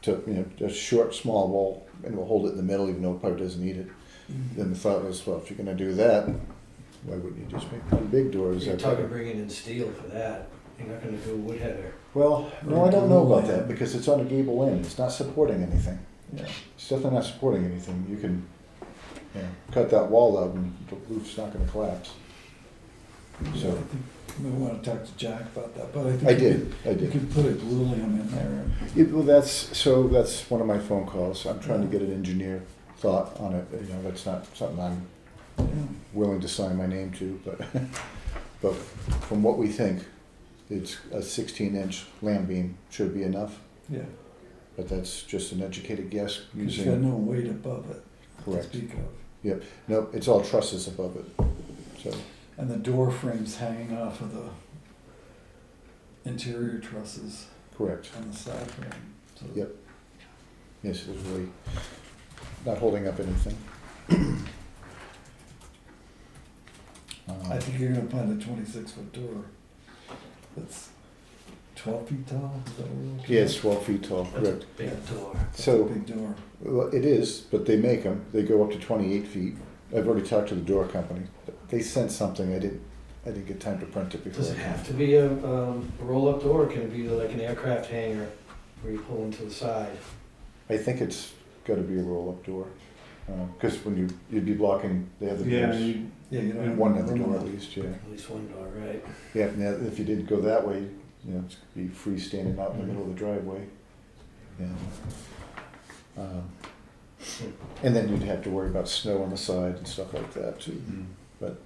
to, a short, small wall, and we'll hold it in the middle even though it probably doesn't need it. Then the thought was, well, if you're going to do that, why wouldn't you just make 1 big door? Is You're that talking better? bringing in steel for that, you're not gonna do a wood header. Well, no, I don't know about that because it's on a gable end. It's not supporting anything. Yeah. It's definitely not supporting anything. You can cut that wall out and the roof's not going to collapse. So I think we want to talk to Jack about that, but I think I you did. could put a glulam in there. Well, that's one of my phone calls. I'm trying to get an engineer thought on it. That's not something I'm Yeah. willing to sign my name to, but from what we think, it's a 16-inch lam beam should be enough. Yeah. But that's just an educated guess Because you got using. no weight above it Correct. to speak of. No, it's all trusses above it. So And the door frame's hanging off of the interior trusses correct. on the side frame. So Yep. Yes, it's really not holding up anything. I think you're gonna find a 26-foot door that's 12 feet tall. Is that what we're looking Yeah, at? it's 12 feet tall, That's a correct. big door. That's a So, big door. well, it is, but they make them. They go up to 28 feet. I've already talked to the door company. They sent something. I didn't get time to print it before. Does it have to be a roll-up door, or can it be like an aircraft hangar where you pull them to the side? I think it's got to be a roll-up door, because when you'd be blocking the other doors. Yeah, you don't have One other room door at enough. least, yeah. At least one door, right? Yeah, now if you did go that way, it's be freestanding out in the middle of the driveway. And then you'd have to worry about snow on the side and stuff like that too. But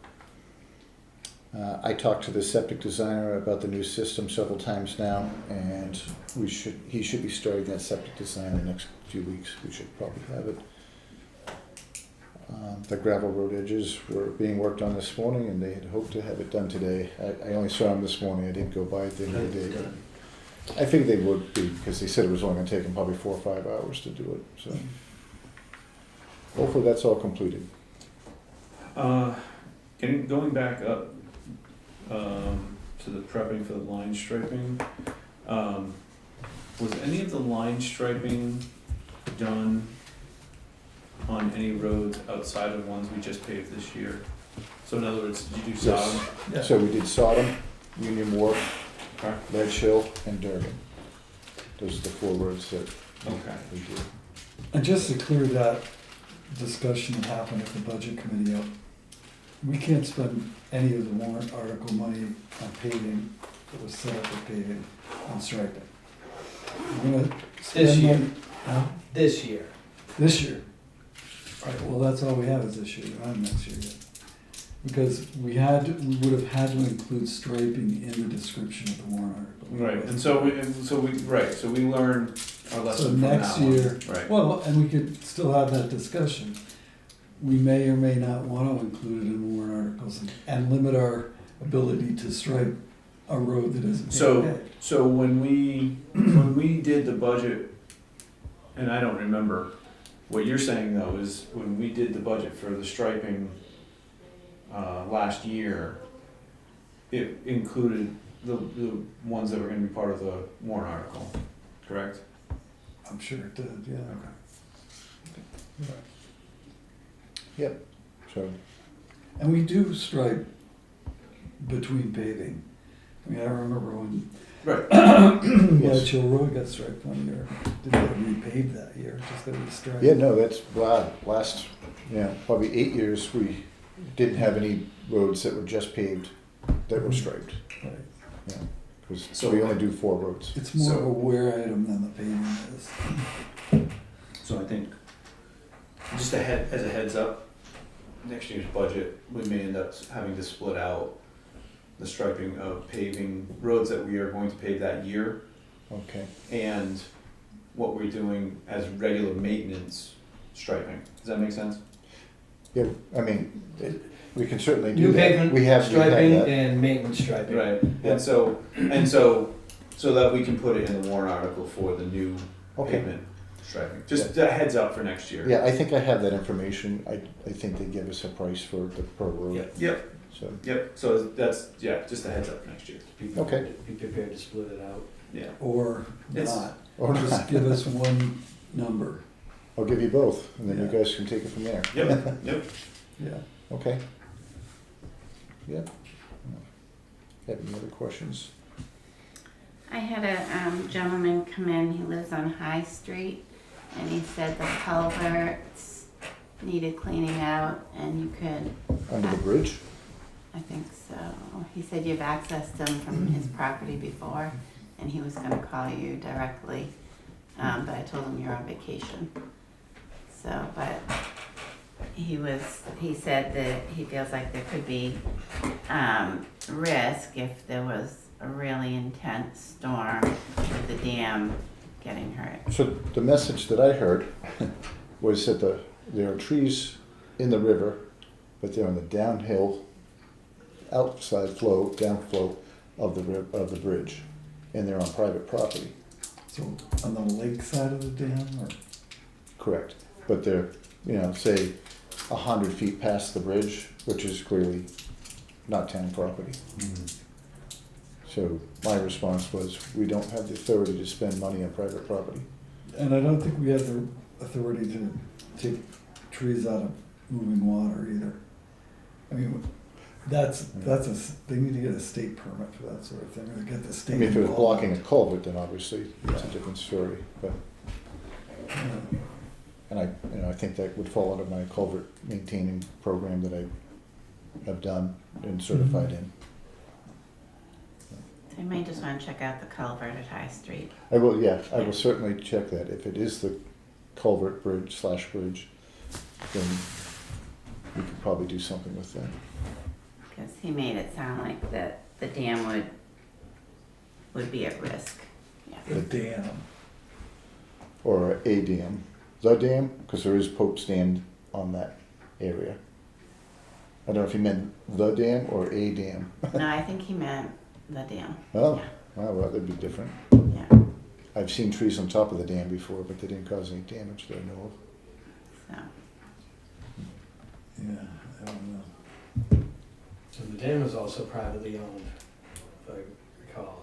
I talked to the septic designer about the new system several times now, and he should be starting that septic design in the next few weeks. We should probably have it. The gravel road edges were being worked on this morning, and they had hoped to have it done today. I only saw them this morning. I didn't go by it the end of the day. I figured they would be, because they said it was only going to take them probably 4 or 5 hours to do it. So hopefully that's all completed. Going back up, to the prepping for the line striping, was any of the line striping done on any roads outside of ones we just paved this year? So in other words, did you do Yes. Sodom? Yeah. So we did Sodom, Union Wharf, Okay. Ledge Hill, and Durgan. Those are the 4 roads that Okay. we did. And just to clear that discussion that happened at the budget committee up, we can't spend any of the warrant article money on paving that was set up for paving on striping. We're gonna spend This year. money- Huh? This year. This year. Right, well, that's all we have is this year, not next year yet. Because we would have had to include striping in the description of the warrant article. Right, and so we learned our lesson So from next that one. year, Right. well, and we could still have that discussion. We may or may not want to include it in warrant articles and limit our ability to stripe a road that isn't So- being paved. So when we did the budget, and I don't remember, what you're saying though is when we did the budget for the striping last year, it included the ones that were gonna be part of the warrant article, correct? I'm sure it did, yeah. Yep. So, And we do stripe between paving. I mean, I remember when Right. Ledge Hill Road got striped one year. Didn't get repaved that year, just got restriped. yeah, no, that's, wow, last, probably 8 years, we didn't have any roads that were just paved that were striped. Right. Because So- we only do 4 roads. It's more of So- a wear item than the paving is. So I think, just as a heads up, next year's budget, we may end up having to split out the striping of paving roads that we are going to pave that year Okay. and what we're doing as regular maintenance striping. Does that make sense? Yeah, I mean, we can certainly do New that. pavement We have striping that. and maintenance striping. Right, Yeah. and so that we can put it in the warrant article for the new Okay. pavement striping. Just a heads up for next year. Yeah, I think I have that information. I think they give us a price for the per road. Yep. Yep, So, yep, so that's, just a heads up for next year. Okay. Be prepared to split it out. Yeah. Or It's- not. or Just not. give us one number. I'll give you both, and then you Yeah. guys can take it from there. Yep, yep. Yeah. Okay. Yep. Have any other questions? I had a gentleman come in, he lives on High Street, and he said the culverts needed cleaning out, and you could, Under the bridge? I think so. He said you've accessed him from his property before, and he was gonna call you directly, but I told him you're on vacation. So, but he said that he feels like there could be, risk if there was a really intense storm with the dam getting hurt. So the message that I heard was that there are trees in the river, but they're on the downhill, downflow of the bridge, and they're on private property. So on the lake side of the dam, or? Correct. But they're, say 100 feet past the bridge, which is clearly not town property. So my response was, we don't have the authority to spend money on private property. And I don't think we have the authority to take trees out of moving water either. I mean, they need to get a state permit for that sort of thing, or get the I state mean, if it was involved. blocking a culvert, then obviously it's a different story, but, Yeah. and I think that would fall under my culvert maintaining program that I have done and certified in. So you may just wanna check out the culvert at High Street. I will certainly check that. If it is the culvert bridge, then we could probably do something with that. Because he made it sound like that the dam would be at risk. Yeah. The dam. Or a dam. The dam, because there is Pope's Dam on that area. I don't know if he meant the dam or a dam. No, I think he meant the dam. Oh, Yeah. well, that'd be different. Yeah. I've seen trees on top of the dam before, but they didn't cause any damage that I know of. So Yeah, I don't know. So the dam is also privately owned, if I recall.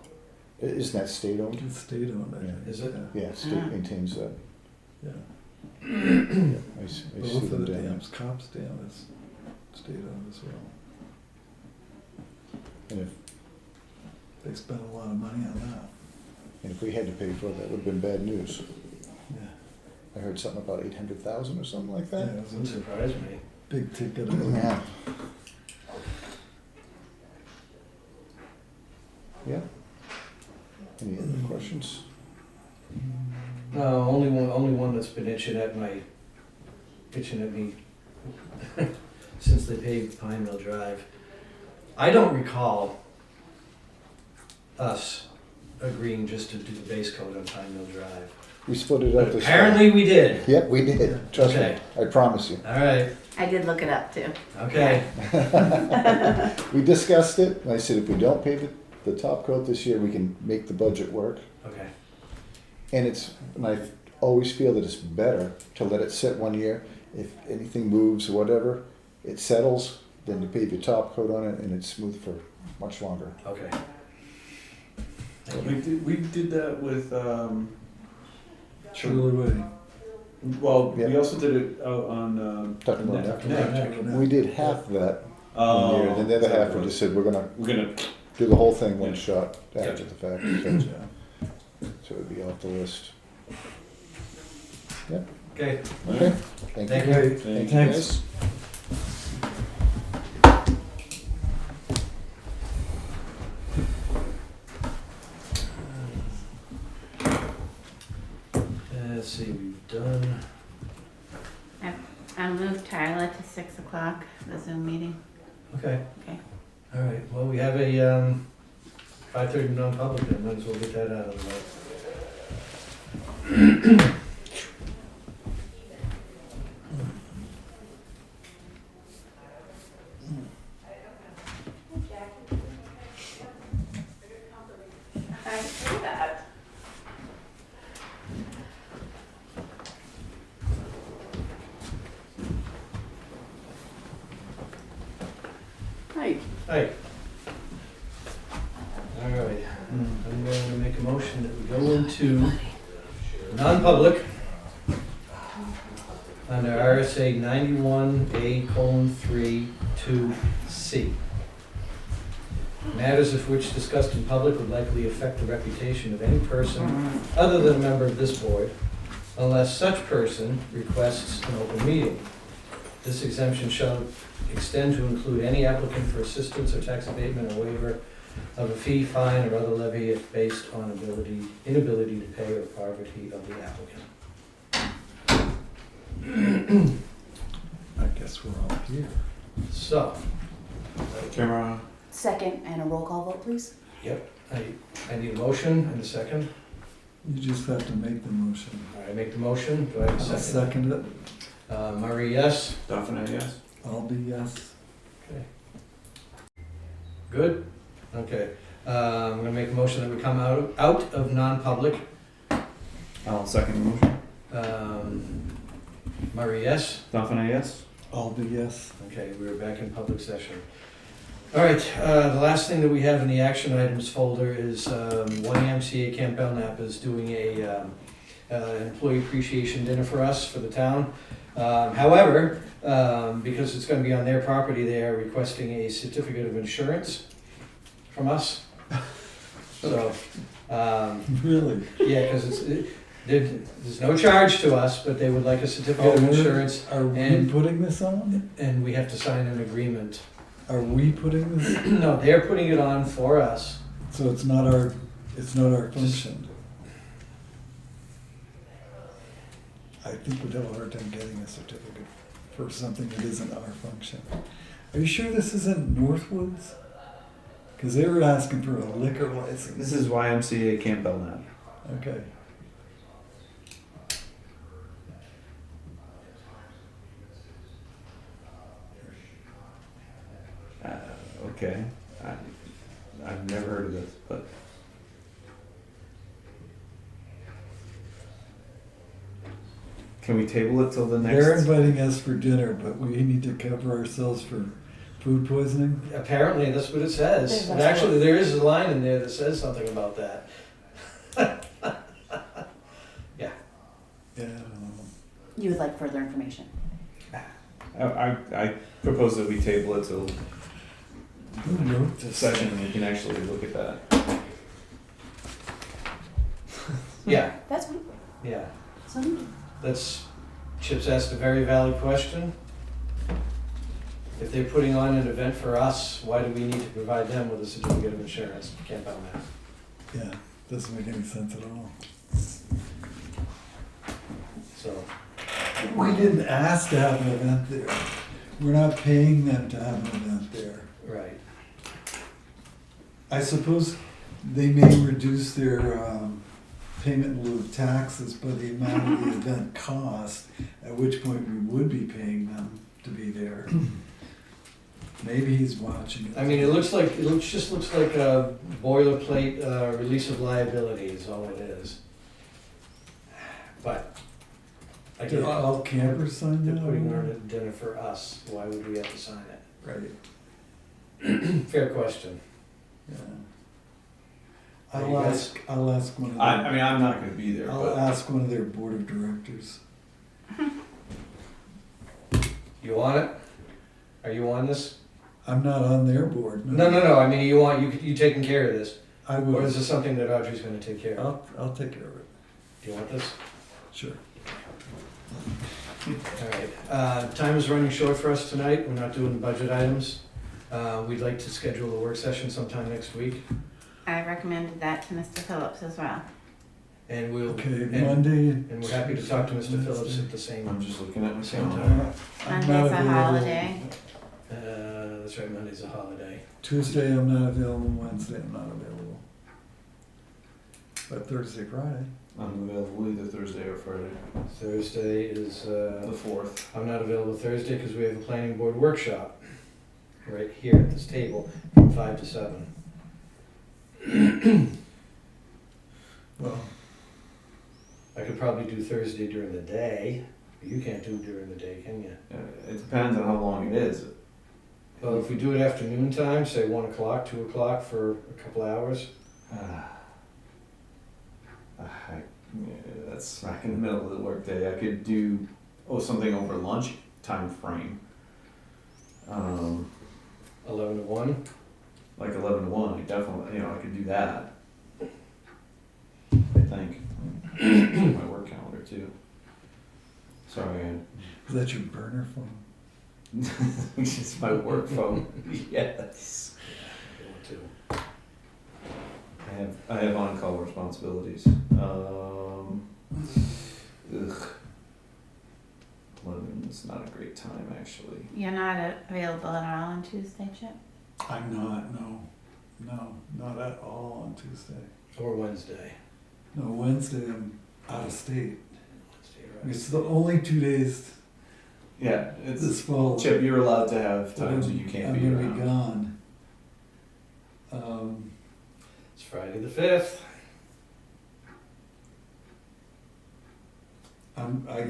Isn't that state owned? It's state owned, I think. Is it? Yeah, state maintains that. Yeah. I see Both of them the down there. dams, Cops Dam is state owned as well. And if, They spent a lot of money on that. and if we had to pay for it, that would have been bad news. Yeah. I heard something about 800,000 or something like Yeah, that. it was Wouldn't a surprise me. big ticket. Yeah. Yeah. Any other questions? No, only one that's been itching at me since they paved Pine Mill Drive. I don't recall us agreeing just to do the base coat on Pine Mill Drive. We split it up But this apparently we did. Yep, we did. Trust Okay. me. I promise you. All right, I did look it up too. okay. We discussed it, and I said if we don't pay the top coat this year, we can make the budget work. Okay, And I always feel that it's better to let it sit 1 year. If anything moves or whatever, it settles, then you pave your top coat on it and it's smooth for much longer. okay. We did that with, Shirley Way. well, we Yeah. also did it out on, Talking about Neck. that. We did half that Oh. 1 year, and then the other half we just said, we're gonna We're gonna, do the whole thing one Yeah. shot after Gotcha. the fact. Yeah. So it would be off the list. Yep, Okay, okay. Thank you. you. Great, Thank you, thanks. guys. let's see, we've done, I moved Tyler to 6 o'clock, the Zoom meeting. okay. Okay. All right, well, we have a 5:30 non-public, then might as well get that out of the way. I see that. Hi. Hey. All right, I'm going to make a motion that we go into non-public under RSA 91A:3 2C. Matters of which discussed in public would likely affect the reputation of any person other than a member of this board, unless such person requests an open meeting. This exemption shall extend to include any applicant for assistance or tax abatement or waiver of a fee, fine, or other levy if based on inability to pay or poverty of the applicant. I guess we're all here. So, camera, Second, and a roll call vote, please. yep, I need a motion and a second. You just have to make the motion. All right, I make the motion, do I have I'll a second? second it. Murray, yes? Daphne, yes? I'll be yes. Okay. Good? Okay. I'm gonna make a motion that we come out of non-public. I'll second the motion. Murray, yes? Daphne, yes? I'll be yes. Okay, we're back in public session. All right, the last thing that we have in the action items folder is one YMCA Camp Belknap is doing a employee appreciation dinner for us, for the town. However, because it's gonna be on their property, they are requesting a certificate of insurance from us. So, Really? yeah, because there's no charge to us, but they would like a certificate of insurance, Are we And- putting this on? and we have to sign an agreement. Are we putting this? No, they're putting it on for us. So it's not our function. I think we'd have a hard time getting a certificate for something that isn't our function. Are you sure this isn't Northwoods? Because they were asking for a liquor license. This is YMCA Camp Belknap. Okay. Okay. I've never heard of this, but can we table it till the next? They're inviting us for dinner, but we need to cover ourselves for Food poisoning? Apparently, that's what it says. There's And actually, there is a line in there that says something about that. Yeah, I don't know. You would like further information? I propose that we table it till Who wrote the this? session and we can actually look at that. Yeah, That's fine. yeah. So, That's, Chip's asked a very valid question. If they're putting on an event for us, why do we need to provide them with a certificate of insurance? Can't buy that. Yeah, doesn't make any sense at all. So, We didn't ask to have an event there. We're not paying them to have an event there. right. I suppose they may reduce their payment in lieu of taxes by the amount of the event cost, at which point we would be paying them to be there. Maybe he's watching it. I mean, just looks like a boilerplate, release of liability is all it is. But, Did again, all campers sign they're that? putting on a dinner for us, why would we have to sign it? Right, Fair question. yeah. Are you guys- I'll ask one of I their, mean, I'm not gonna be there, I'll but ask one of their board of directors. You on it? Are you on this? I'm not on their board. No, I mean, you taking care of this? I Or will, is this something that Audrey's gonna take care of? I'll take care of it, Do you want this? sure. All right, time is running short for us tonight, we're not doing budget items. We'd like to schedule a work session sometime next week, I recommended that to Mr. Phillips as well. and we'll, Okay, and Monday. and we're happy to talk to Mr. Phillips at the same, I'm just looking at my same calendar. time. I'm not Monday's a available. holiday. That's right, Monday's a holiday. Tuesday I'm not available, Wednesday I'm not available. But Thursday, Friday. I'm available either Thursday or Friday, Thursday is, the 4th. I'm not available Thursday because we have a planning board workshop right here at this table from 5 to 7. Well, I could probably do Thursday during the day, but you can't do it during the day, can you? It depends on how long it is. Well, if we do it afternoon time, say 1 o'clock, 2 o'clock for a couple hours. That's smack in the middle of the workday. I could do something over lunch time frame. 11 to 1. Like 11 to 1. I definitely, I could do that. I think. My work calendar too. Sorry, is that your burner phone? it's my work phone. Yes. Two. I have on-call responsibilities. Ugh. 11's not a great time, actually. You're not available at all on Tuesday, Chip? I'm not, no, not at all on Tuesday. Or Wednesday. No, Wednesday I'm out of state. Wednesday, right? It's the only 2 days Yeah, this it's fall. Chip. You're allowed to have that times that you can't I'm be gonna around. be gone. It's Friday the 5th.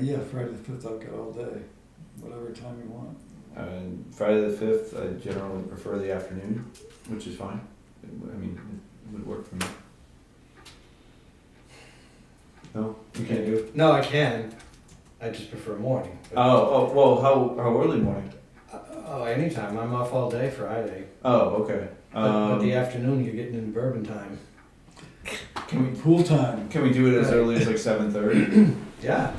Yeah, Friday the 5th I'll go all day, whatever time you want. Friday the 5th, I generally prefer the afternoon, which is fine. I mean, it would work for me. No, you can't do it. No, I can. I just prefer morning. but- Well, how early morning? Oh, anytime. I'm off all day Friday. Oh, okay. But the afternoon, you're getting into bourbon time. Pool time. Can we do it as Right. early as like 7:30? Yeah.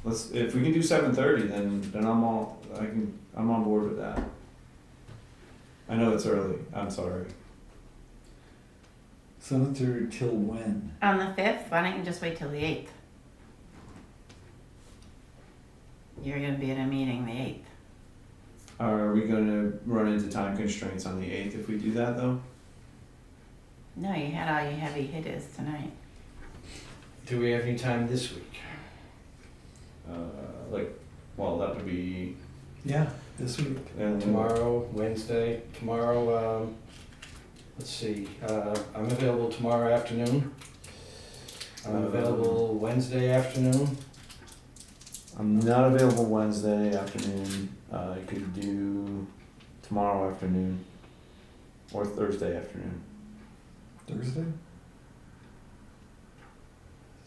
If we can do 7:30, then I'm on board with that. I know it's early. I'm sorry. 7:30 till when? On the 5th, why don't you just wait till the 8th? You're gonna be at a meeting the 8th. Are we gonna run into time constraints on the 8th if we do that though? No, you had all your heavy hitters tonight. Do we have any time this week? That would be Yeah, this week. Tomorrow, Wednesday. Tomorrow, let's see. I'm available tomorrow afternoon. I'm available Wednesday afternoon. I'm not available Wednesday afternoon. I could do tomorrow afternoon or Thursday afternoon. Thursday?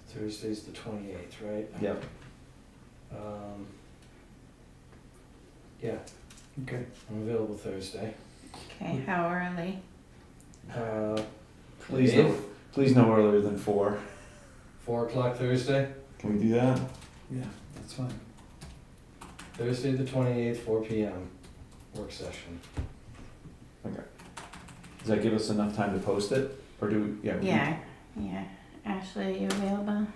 Thursday's the 28th, right? Yep. Yeah, Okay. I'm available Thursday. Okay, how early? Please no earlier than 4. 4 o'clock Thursday? Can we do that? Yeah, that's fine. Thursday the 28th, 4 p.m. work session. Does that give us enough time to post it? Or do we, Yeah. Ashley, are you available?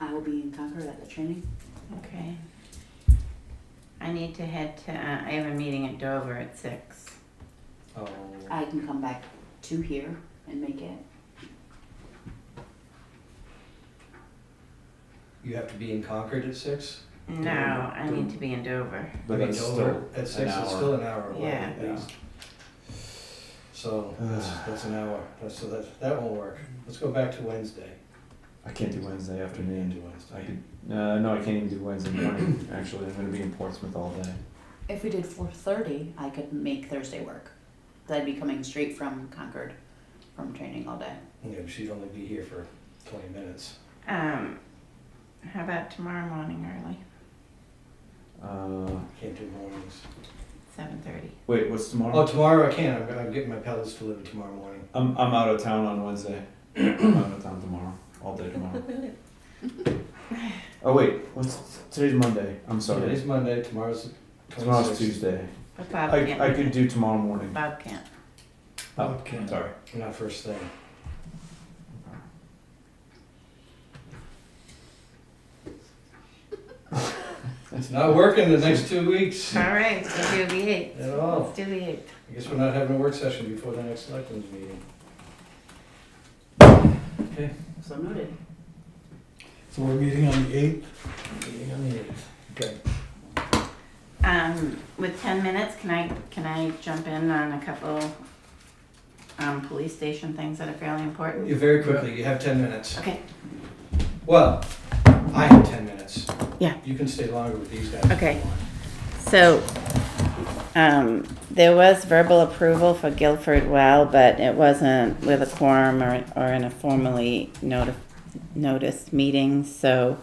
I will be in Concord at the training. Okay. I need to head to, I have a meeting at Dover at 6. Oh, I can come back to here and make it. you have to be in Concord at 6? No, I need to be in Dover. But I mean, that's Dover still at 6 an is hour. still an hour away Yeah. at least. So that's an hour. That won't work. Let's go back to Wednesday. I can't do Wednesday Can't afternoon. do Wednesday. I could, no, I can't even do Wednesday morning, actually. I'm gonna be in Portsmouth all day. If we did 4:30, I could make Thursday work. 'Cause I'd be coming straight from Concord from training all day. Yeah, but she'd only be here for 20 minutes. How about tomorrow morning early, Can't do mornings. 7:30? Wait, what's tomorrow? Oh, tomorrow I can. I'm getting my pellets delivered tomorrow morning. I'm out of town on Wednesday. I'm out of town tomorrow, all day tomorrow. Oh wait, today's Monday? I'm sorry. Today's Monday, tomorrow's the 26th. Tomorrow's Tuesday. But Bob I can't. could do tomorrow morning. Bob can't. Oh, Okay. sorry. Not first thing. It's not working the next 2 weeks All right, let's do the 8th. at all. Let's do the 8th. I guess we're not having a work session before the next Selectmen's meeting. Okay, So noted. So we're meeting on the 8th? meeting on the 8th. Okay. With 10 minutes, can I jump in on a couple police station things that are fairly important? You very quickly, you have 10 minutes. Okay. Well, I have 10 minutes. Yeah. You can stay longer with these guys if Okay. you want. So, there was verbal approval for Guilford Well, but it wasn't with a quorum or in a formally noticed meeting, so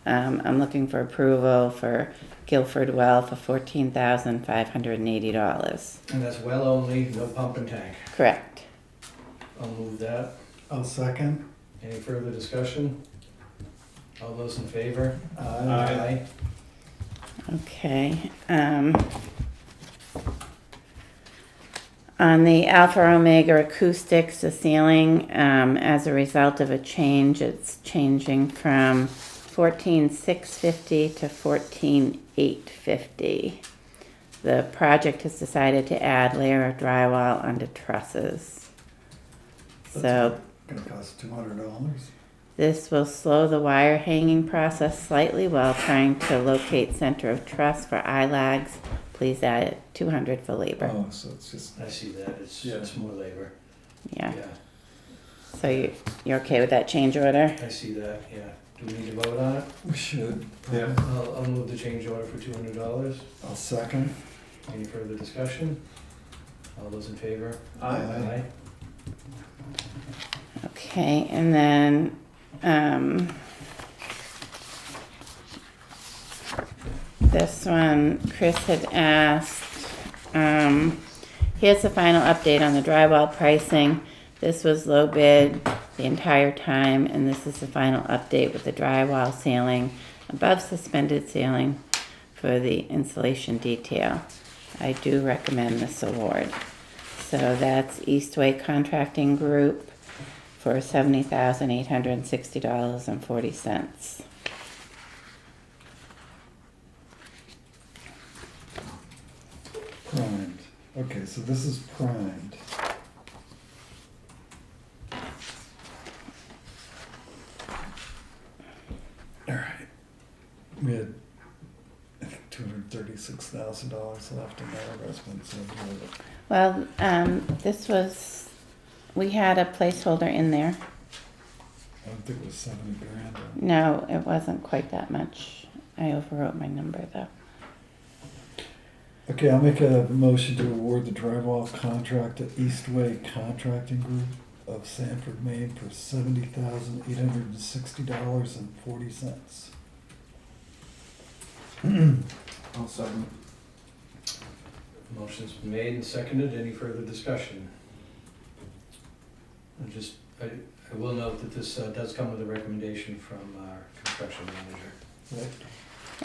I'm looking for approval for Guilford Well for $14,580. And that's well only, no pump and tank. Correct. I'll move that. I'll second. Any further discussion? All those in favor? Aye. Okay. On the Alpha Omega acoustics, the ceiling, as a result of a change, it's changing from 14,650 to 14,850. The project has decided to add layer of drywall under trusses. So Gonna cost $200. this will slow the wire hanging process slightly while trying to locate center of truss for eye lags. Please add $200 for labor. Oh, so it's just, I see that, it's Yeah. more labor. Yeah. So you're okay with that change order? I see that, yeah. Do we need to vote on it? we should. Yeah. I'll move the change order for $200. I'll second. Any further discussion? All those in favor? Aye. Okay, and then, this one, Chris had asked, here's the final update on the drywall pricing. This was low bid the entire time, and this is the final update with the drywall ceiling above suspended ceiling for the insulation detail. I do recommend this award. So that's Eastway Contracting Group for $70,860.40. Primed. Okay, so this is primed. All right. We had, I think, $236,000 left in that investment, so Well, this was, we had a placeholder in there. I don't think it was 70 grand. No, it wasn't quite that much. I overwrote my number though. Okay, I'll make a motion to award the drywall contract to Eastway Contracting Group of Sanford, Maine for $70,860.40. I'll second. Motion's been made and seconded. Any further discussion? I will note that this does come with a recommendation from our construction manager.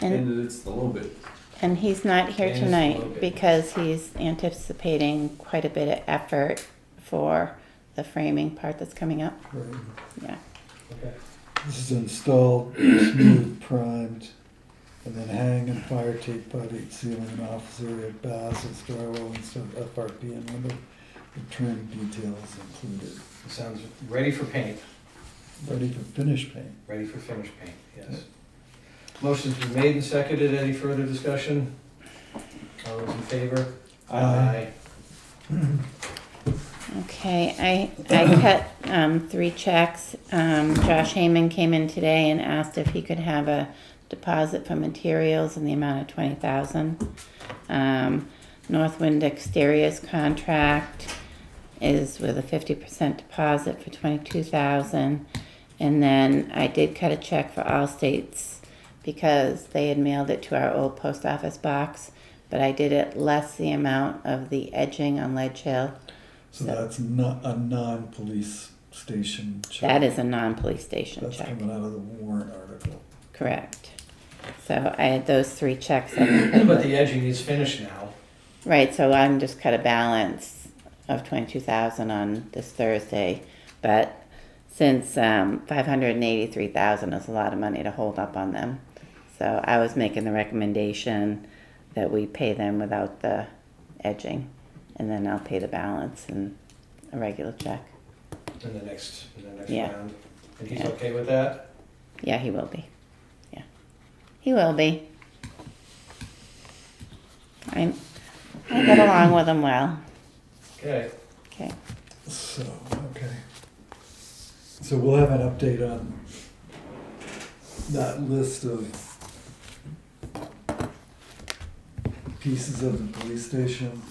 And, And it's a little bit, and he's not here And it's tonight located. because he's anticipating quite a bit of effort for the framing part that's coming up. Right. Yeah. Okay. This is installed, smooth, primed, and then hang and fire tape putty, ceiling and office area, bases, drywall, and stuff, FRP and window, with trim details included. It sounds ready for paint. Ready for finish paint. Ready for finish paint, yes. Motion's been made and seconded. Any further discussion? All those in favor? Aye. Okay, I cut 3 checks. Josh Heyman came in today and asked if he could have a deposit for materials in the amount of $20,000. Northwind Exteriors contract is with a 50% deposit for $22,000. And then I did cut a check for Allstate's because they had mailed it to our old post office box, but I did it less the amount of the edging on Ledge Hill. So that's not a non-police station check. That is a non-police station That's check. coming out of the warrant article. Correct. So I had those 3 checks. I didn't put But the edging is finished now. Right, so I'm just cut a balance of $22,000 on this Thursday, but since $583,000 is a lot of money to hold up on them, so I was making the recommendation that we pay them without the edging, and then I'll pay the balance in a regular check. In the next Yeah. round. And he's Yeah. okay with that? Yeah, he will be. Yeah, he will be. I get along with him well. Okay. Okay. So, okay. So we'll have an update on that list of pieces of the police station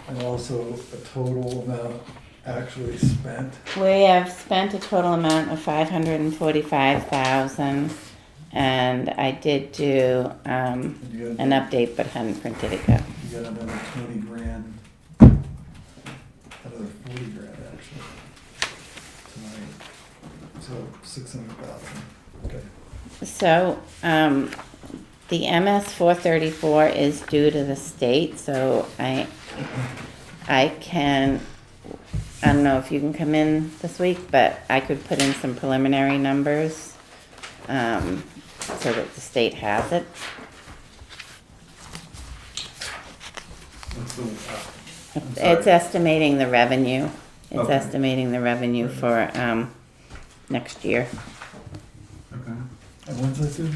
and also a total amount actually spent. We have spent a total amount of $545,000, and I did do And you got, an update, but hadn't printed it yet. you got another 20 grand, another 40 grand actually, tonight. So 600,000, okay. So the MS 434 is due to the state, so I don't know if you can come in this week, but I could put in some preliminary numbers so that the state has it. what's the, It's estimating the revenue. It's Okay. estimating the revenue for next year, okay. And when's that due?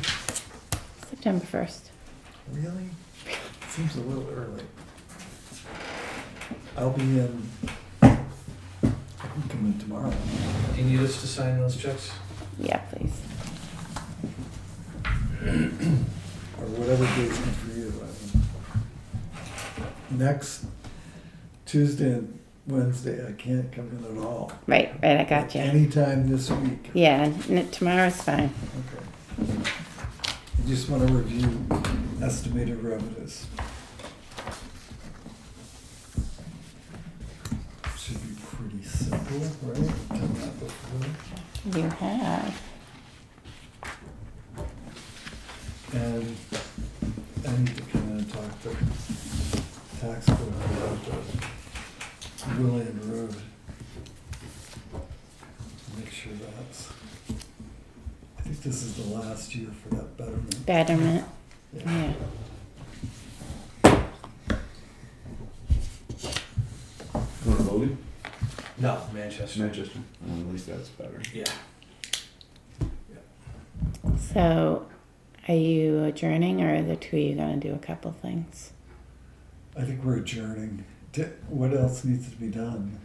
September 1st. Really? Seems a little early. I'll be in, I can come in tomorrow. Do you need us to sign those checks? Yeah, please. Or whatever date's good for you. Next Tuesday and Wednesday, I can't come in at all. Right, I got you. Anytime this week. Yeah, tomorrow's fine. Okay. I just want to review estimated revenues. Should be pretty simple, right? Done that before. You have. And I need to come in and talk to tax code about the William Road. Make sure that's, I think this is the last year for that betterment. Betterment, Yeah. yeah. Going to Logan? No, Manchester. Manchester. At least that's better. Yeah. So, are you adjourning, or are the two of you gonna do a couple things? I think we're adjourning. What else needs to be done?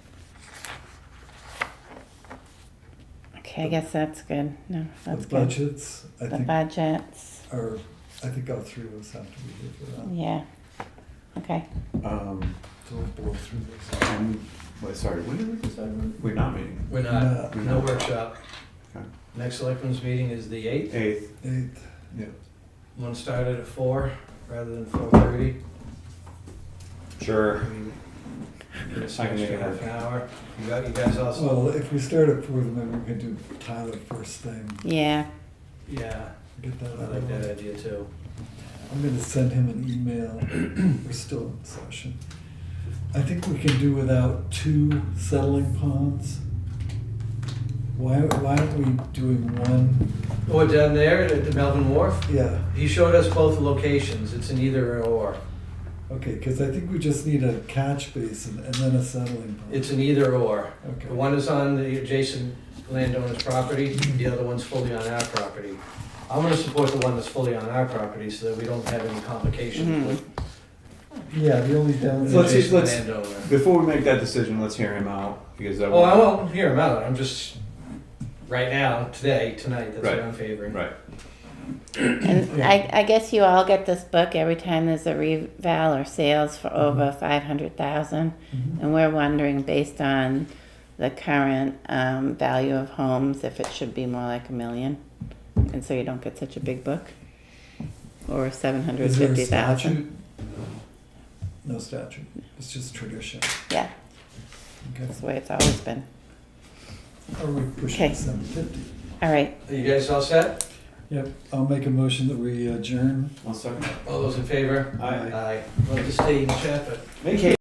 Okay, I guess that's good. No, that's The good. budgets, I The think, budgets, are, I think all 3 of us have to be here for that. yeah. Okay. So we'll blow through this. Sorry, when did we decide? We're not meeting. We're not, no workshop. Okay. Next selectmen's meeting is the 8th. 8th. 8th. One started at 4 rather than 4:30. Sure. Get us I can an make extra it half happen. an hour. You guys also, Well, if we start at 4, then maybe we can do Tyler first thing. Yeah. yeah, Get that I out like of the that way. idea too. I'm gonna send him an email. We're still in session. I think we can do without 2 settling ponds. Why aren't we doing one? Oh, down there at the Melvin Wharf, Yeah, he showed us both locations. It's an either or. okay, because I think we just need a catch basin and then a settling pond. It's an either or. Okay. The one is on the adjacent landowner's property, the other one's fully on our property. I'm gonna support the one that's fully on our property so that we don't have any complications with Yeah, the only the downside. Let's see, adjacent let's- landowner. Before we make that decision, let's hear him out, because I Oh, I want. won't hear him out. I'm just, right now, tonight, that's Right. what I'm favoring. Right. And I guess you all get this book every time there's a reval or sales for over 500,000. Mhm. And we're wondering, based on the current value of homes, if it should be more like $1 million. And so you don't get such a big book. Or Is there a 750,000. statute? No statute. It's just tradition. Yeah, Okay. that's the way it's always been. Or we push it Okay. to 750. All right. Are you guys all set? Yep, I'll make a motion that we adjourn. One second. All those in favor? Aye. Aye. Well, just stay in chat, but Make